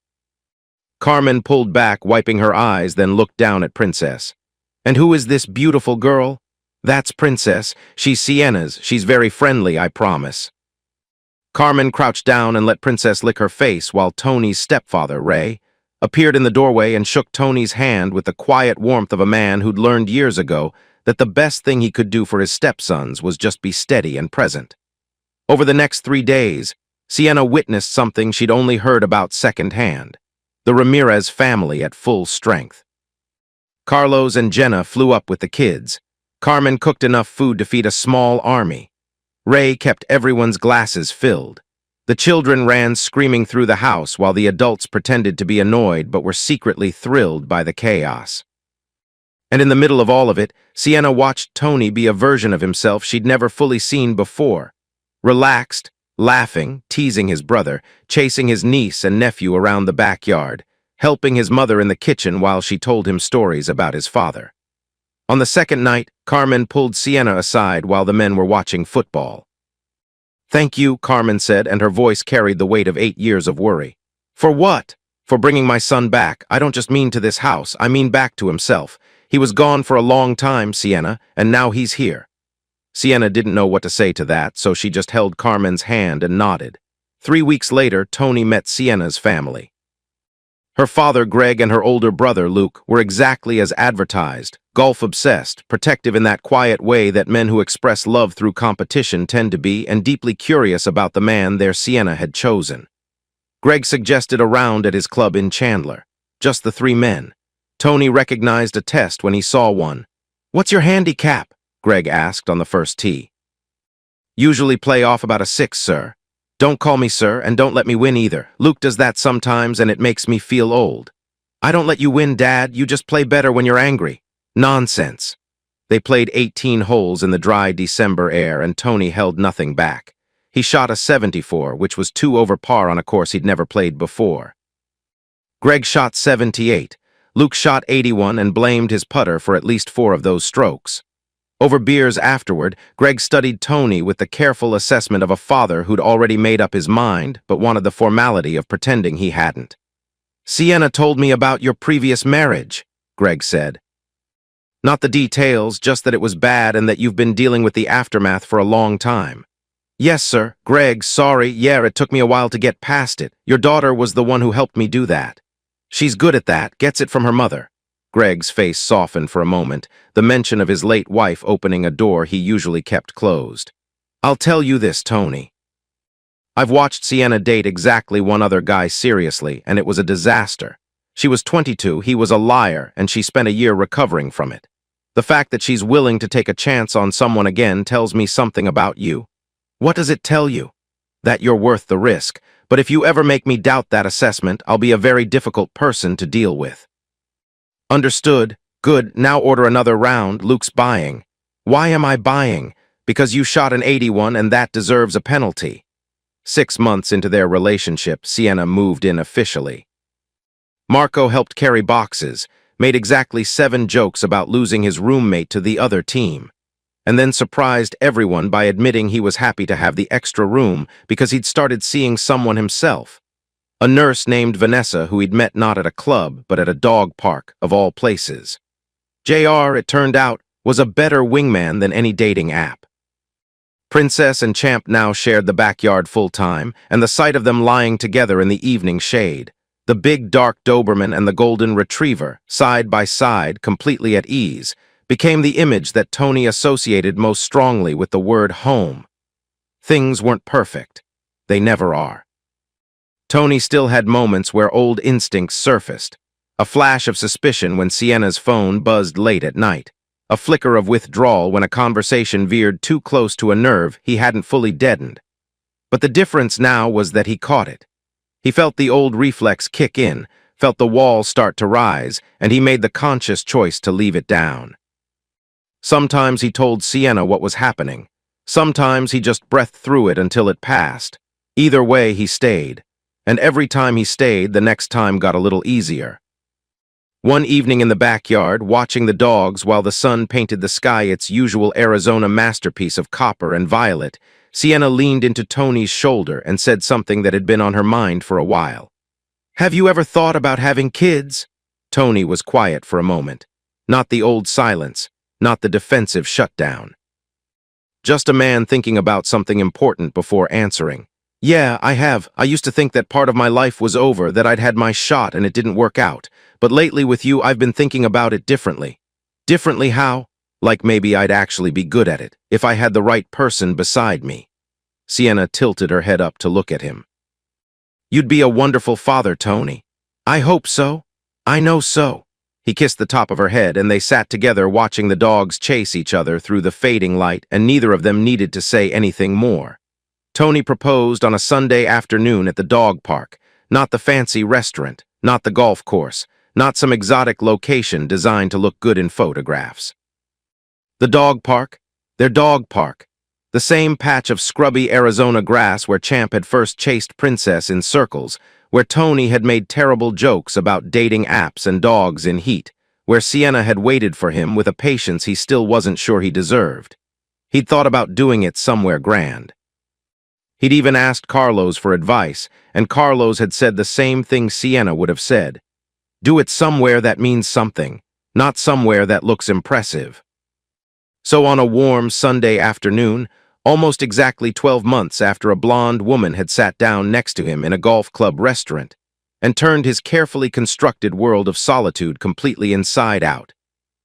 [SPEAKER 1] Carmen pulled back, wiping her eyes, then looked down at Princess. And who is this beautiful girl? That's Princess. She's Sienna's. She's very friendly, I promise. Carmen crouched down and let Princess lick her face while Tony's stepfather, Ray, appeared in the doorway and shook Tony's hand with the quiet warmth of a man who'd learned years ago that the best thing he could do for his stepsons was just be steady and present. Over the next 3 days, Sienna witnessed something she'd only heard about secondhand: the Ramirez family at full strength. Carlos and Jenna flew up with the kids. Carmen cooked enough food to feed a small army. Ray kept everyone's glasses filled. The children ran screaming through the house while the adults pretended to be annoyed but were secretly thrilled by the chaos. And in the middle of all of it, Sienna watched Tony be a version of himself she'd never fully seen before. Relaxed, laughing, teasing his brother, chasing his niece and nephew around the backyard, helping his mother in the kitchen while she told him stories about his father. On the second night, Carmen pulled Sienna aside while the men were watching football. Thank you, Carmen said, and her voice carried the weight of 8 years of worry. For what? For bringing my son back. I don't just mean to this house, I mean back to himself. He was gone for a long time, Sienna, and now he's here. Sienna didn't know what to say to that, so she just held Carmen's hand and nodded. 3 weeks later, Tony met Sienna's family. Her father, Greg, and her older brother, Luke, were exactly as advertised, golf-obsessed, protective in that quiet way that men who express love through competition tend to be, and deeply curious about the man their Sienna had chosen. Greg suggested a round at his club in Chandler. Just the 3 men. Tony recognized a test when he saw one. "What's your handicap?" Greg asked on the first tee. "Usually play off about a 6, sir." "Don't call me sir, and don't let me win either. Luke does that sometimes, and it makes me feel old." "I don't let you win, Dad. You just play better when you're angry." "Nonsense." They played 18 holes in the dry December air, and Tony held nothing back. He shot a 74, which was 2 over par on a course he'd never played before. Greg shot 78. Luke shot 81 and blamed his putter for at least 4 of those strokes. Over beers afterward, Greg studied Tony with the careful assessment of a father who'd already made up his mind but wanted the formality of pretending he hadn't. "Sienna told me about your previous marriage," Greg said. "Not the details, just that it was bad and that you've been dealing with the aftermath for a long time." "Yes, sir. Greg, sorry. Yeah, it took me a while to get past it. Your daughter was the one who helped me do that. She's good at that, gets it from her mother." Greg's face softened for a moment, the mention of his late wife opening a door he usually kept closed. "I'll tell you this, Tony. I've watched Sienna date exactly one other guy seriously, and it was a disaster. She was 22, he was a liar, and she spent a year recovering from it. The fact that she's willing to take a chance on someone again tells me something about you." "What does it tell you?" "That you're worth the risk, but if you ever make me doubt that assessment, I'll be a very difficult person to deal with." "Understood. Good, now order another round. Luke's buying." "Why am I buying?" "Because you shot an 81 and that deserves a penalty." 6 months into their relationship, Sienna moved in officially. Marco helped carry boxes, made exactly 7 jokes about losing his roommate to the other team, and then surprised everyone by admitting he was happy to have the extra room because he'd started seeing someone himself. A nurse named Vanessa who he'd met not at a club, but at a dog park, of all places. JR, it turned out, was a better wingman than any dating app. Princess and Champ now shared the backyard full-time, and the sight of them lying together in the evening shade, the big dark Doberman and the golden retriever, side by side, completely at ease, became the image that Tony associated most strongly with the word home. Things weren't perfect. They never are. Tony still had moments where old instincts surfaced. A flash of suspicion when Sienna's phone buzzed late at night. A flicker of withdrawal when a conversation veered too close to a nerve he hadn't fully deadened. But the difference now was that he caught it. He felt the old reflex kick in, felt the wall start to rise, and he made the conscious choice to leave it down. Sometimes he told Sienna what was happening. Sometimes he just breathed through it until it passed. Either way, he stayed. And every time he stayed, the next time got a little easier. One evening in the backyard, watching the dogs while the sun painted the sky its usual Arizona masterpiece of copper and violet, Sienna leaned into Tony's shoulder and said something that had been on her mind for a while. "Have you ever thought about having kids?" Tony was quiet for a moment. Not the old silence, not the defensive shutdown. Just a man thinking about something important before answering. "Yeah, I have. I used to think that part of my life was over, that I'd had my shot and it didn't work out. But lately with you, I've been thinking about it differently." "Differently how?" "Like maybe I'd actually be good at it, if I had the right person beside me." Sienna tilted her head up to look at him. "You'd be a wonderful father, Tony." "I hope so. I know so." He kissed the top of her head, and they sat together watching the dogs chase each other through the fading light, and neither of them needed to say anything more. Tony proposed on a Sunday afternoon at the dog park, not the fancy restaurant, not the golf course, not some exotic location designed to look good in photographs. The dog park, their dog park, the same patch of scrubby Arizona grass where Champ had first chased Princess in circles, where Tony had made terrible jokes about dating apps and dogs in heat, where Sienna had waited for him with a patience he still wasn't sure he deserved. He'd thought about doing it somewhere grand. He'd even asked Carlos for advice, and Carlos had said the same thing Sienna would have said. "Do it somewhere that means something. not somewhere that looks impressive. So on a warm Sunday afternoon, almost exactly 12 months after a blonde woman had sat down next to him in a golf club restaurant and turned his carefully constructed world of solitude completely inside out,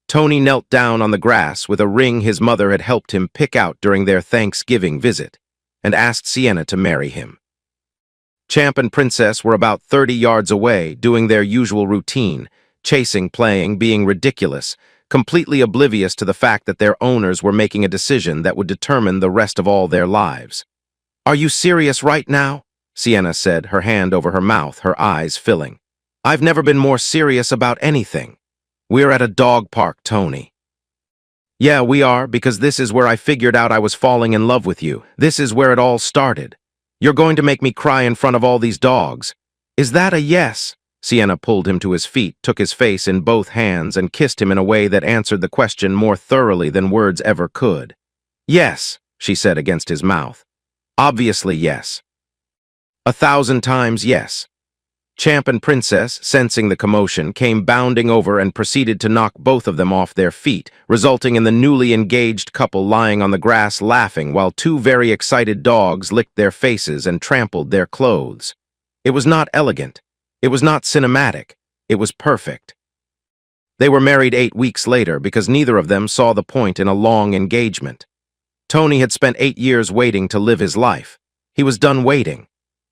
[SPEAKER 1] Tony knelt down on the grass with a ring his mother had helped him pick out during their Thanksgiving visit and asked Sienna to marry him. Champ and Princess were about 30 yards away, doing their usual routine, chasing, playing, being ridiculous, completely oblivious to the fact that their owners were making a decision that would determine the rest of all their lives. "Are you serious right now?" Sienna said, her hand over her mouth, her eyes filling. "I've never been more serious about anything. We're at a dog park, Tony." "Yeah, we are, because this is where I figured out I was falling in love with you. This is where it all started. You're going to make me cry in front of all these dogs. Is that a yes?" Sienna pulled him to his feet, took his face in both hands, and kissed him in a way that answered the question more thoroughly than words ever could. "Yes," she said against his mouth. "Obviously yes. 1,000 times yes." Champ and Princess, sensing the commotion, came bounding over and proceeded to knock both of them off their feet, resulting in the newly engaged couple lying on the grass laughing while two very excited dogs licked their faces and trampled their clothes. It was not elegant. It was not cinematic. It was perfect. They were married 8 weeks later because neither of them saw the point in a long engagement. Tony had spent 8 years waiting to live his life. He was done waiting.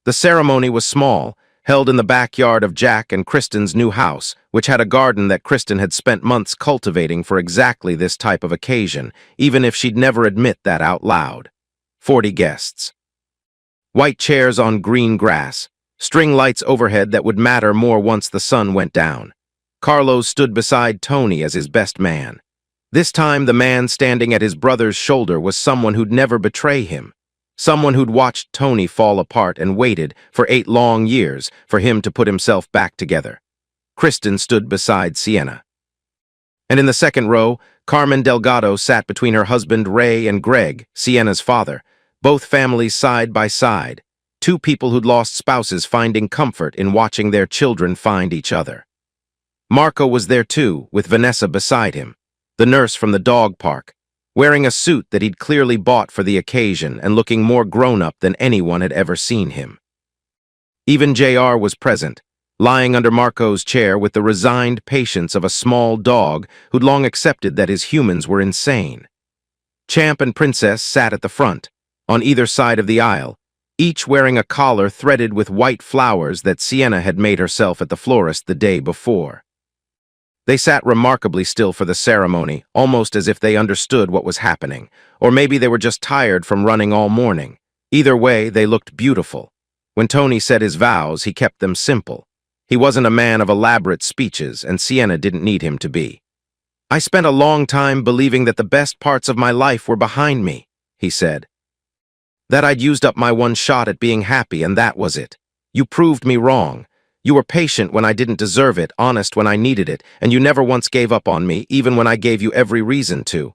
[SPEAKER 1] The ceremony was small, held in the backyard of Jack and Kristen's new house, which had a garden that Kristen had spent months cultivating for exactly this type of occasion, even if she'd never admit that out loud. 40 guests. White chairs on green grass, string lights overhead that would matter more once the sun went down. Carlos stood beside Tony as his best man. This time, the man standing at his brother's shoulder was someone who'd never betray him. Someone who'd watched Tony fall apart and waited for 8 long years for him to put himself back together. Kristen stood beside Sienna. And in the second row, Carmen Delgado sat between her husband Ray and Greg, Sienna's father, both families side by side, two people who'd lost spouses finding comfort in watching their children find each other. Marco was there too, with Vanessa beside him, the nurse from the dog park, wearing a suit that he'd clearly bought for the occasion and looking more grown-up than anyone had ever seen him. Even JR was present, lying under Marco's chair with the resigned patience of a small dog who'd long accepted that his humans were insane. Champ and Princess sat at the front, on either side of the aisle, each wearing a collar threaded with white flowers that Sienna had made herself at the florist the day before. They sat remarkably still for the ceremony, almost as if they understood what was happening, or maybe they were just tired from running all morning. Either way, they looked beautiful. When Tony said his vows, he kept them simple. He wasn't a man of elaborate speeches, and Sienna didn't need him to be. "I spent a long time believing that the best parts of my life were behind me," he said. "That I'd used up my one shot at being happy, and that was it. You proved me wrong. You were patient when I didn't deserve it, honest when I needed it, and you never once gave up on me, even when I gave you every reason to.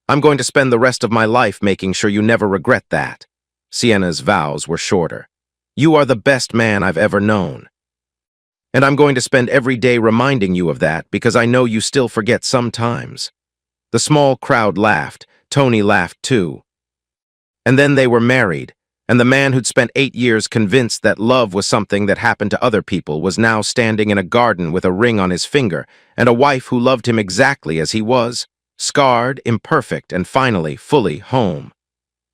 [SPEAKER 1] I'm going to spend the rest of my life making sure you never regret that." Sienna's vows were shorter. "You are the best man I've ever known. And I'm going to spend every day reminding you of that because I know you still forget sometimes." The small crowd laughed. Tony laughed too. And then they were married. And the man who'd spent 8 years convinced that love was something that happened to other people was now standing in a garden with a ring on his finger and a wife who loved him exactly as he was, scarred, imperfect, and finally fully home.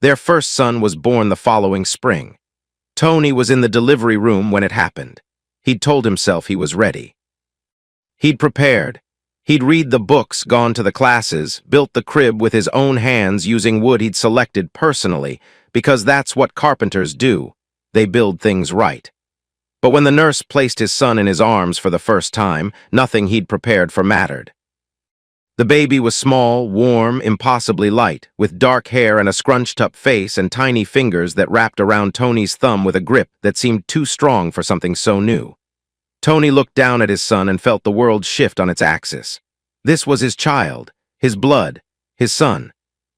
[SPEAKER 1] Their first son was born the following spring. Tony was in the delivery room when it happened. He'd told himself he was ready. He'd prepared. He'd read the books, gone to the classes, built the crib with his own hands using wood he'd selected personally, because that's what carpenters do. They build things right. But when the nurse placed his son in his arms for the first time, nothing he'd prepared for mattered. The baby was small, warm, impossibly light, with dark hair and a scrunched-up face and tiny fingers that wrapped around Tony's thumb with a grip that seemed too strong for something so new. Tony looked down at his son and felt the world shift on its axis. This was his child, his blood, his son.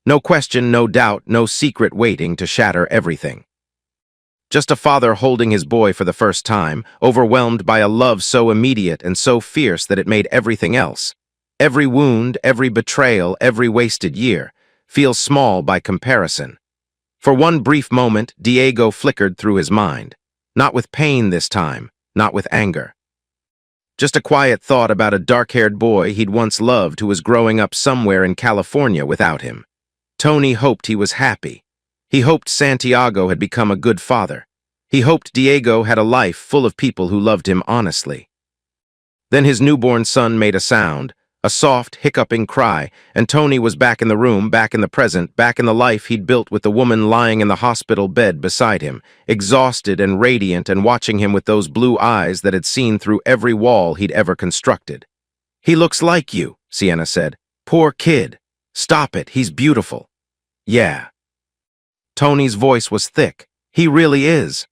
[SPEAKER 1] No question, no doubt, no secret waiting to shatter everything. Just a father holding his boy for the first time, overwhelmed by a love so immediate and so fierce that it made everything else Every wound, every betrayal, every wasted year feels small by comparison. For one brief moment, Diego flickered through his mind. Not with pain this time, not with anger. Just a quiet thought about a dark-haired boy he'd once loved who was growing up somewhere in California without him. Tony hoped he was happy. He hoped Santiago had become a good father. He hoped Diego had a life full of people who loved him honestly. Then his newborn son made a sound, a soft, hiccuping cry, and Tony was back in the room, back in the present, back in the life he'd built with the woman lying in the hospital bed beside him, exhausted and radiant and watching him with those blue eyes that had seen through every wall he'd ever constructed. "He looks like you," Sienna said. "Poor kid. Stop it, he's beautiful." "Yeah." Tony's voice was thick. "He really is."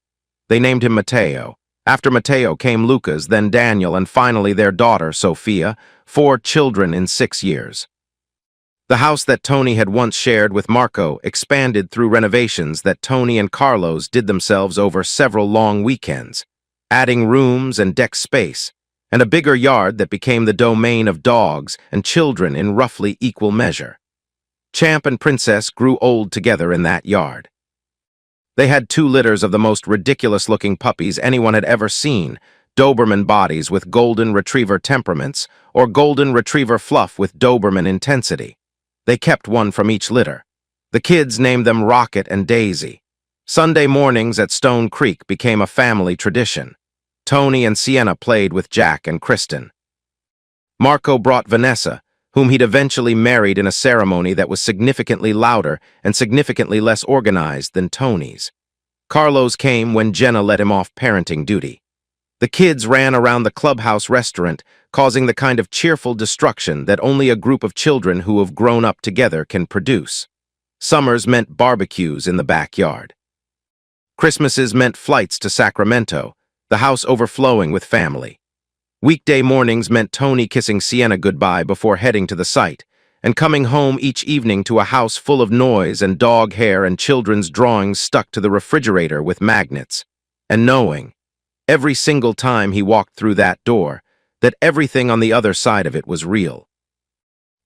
[SPEAKER 1] They named him Mateo. After Mateo came Lucas, then Daniel, and finally their daughter, Sophia, 4 children in 6 years. The house that Tony had once shared with Marco expanded through renovations that Tony and Carlos did themselves over several long weekends, adding rooms and deck space, and a bigger yard that became the domain of dogs and children in roughly equal measure. Champ and Princess grew old together in that yard. They had 2 litters of the most ridiculous-looking puppies anyone had ever seen, Doberman bodies with golden retriever temperaments, or golden retriever fluff with Doberman intensity. They kept one from each litter. The kids named them Rocket and Daisy. Sunday mornings at Stone Creek became a family tradition. Tony and Sienna played with Jack and Kristen. Marco brought Vanessa, whom he'd eventually married in a ceremony that was significantly louder and significantly less organized than Tony's. Carlos came when Jenna let him off parenting duty. The kids ran around the clubhouse restaurant, causing the kind of cheerful destruction that only a group of children who have grown up together can produce. Summers meant barbecues in the backyard. Christmases meant flights to Sacramento, the house overflowing with family. Weekday mornings meant Tony kissing Sienna goodbye before heading to the site, and coming home each evening to a house full of noise and dog hair and children's drawings stuck to the refrigerator with magnets, and knowing, every single time he walked through that door, that everything on the other side of it was real.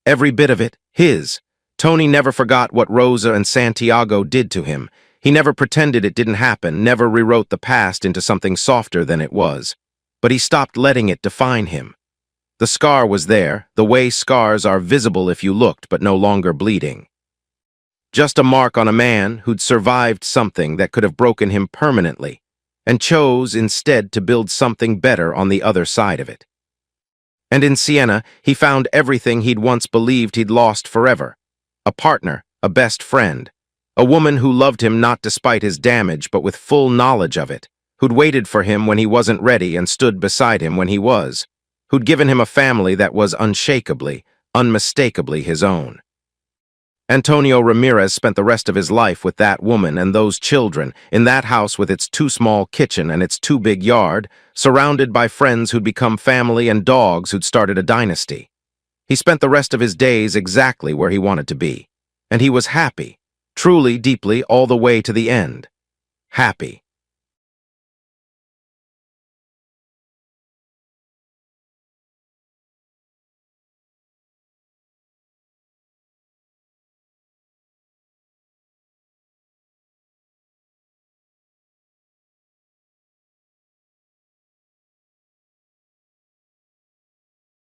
[SPEAKER 1] Every bit of it, his. Tony never forgot what Rosa and Santiago did to him. He never pretended it didn't happen, never rewrote the past into something softer than it was. But he stopped letting it define him. The scar was there, the way scars are visible if you looked but no longer bleeding. Just a mark on a man who'd survived something that could have broken him permanently, and chose instead to build something better on the other side of it. And in Sienna, he found everything he'd once believed he'd lost forever. A partner, a best friend, a woman who loved him not despite his damage but with full knowledge of it, who'd waited for him when he wasn't ready and stood beside him when he was, who'd given him a family that was unshakably, unmistakably his own. Antonio Ramirez spent the rest of his life with that woman and those children, in that house with its too small kitchen and its too big yard, surrounded by friends who'd become family and dogs who'd started a dynasty. He spent the rest of his days exactly where he wanted to be. And he was happy, truly, deeply, all the way to the end. Happy.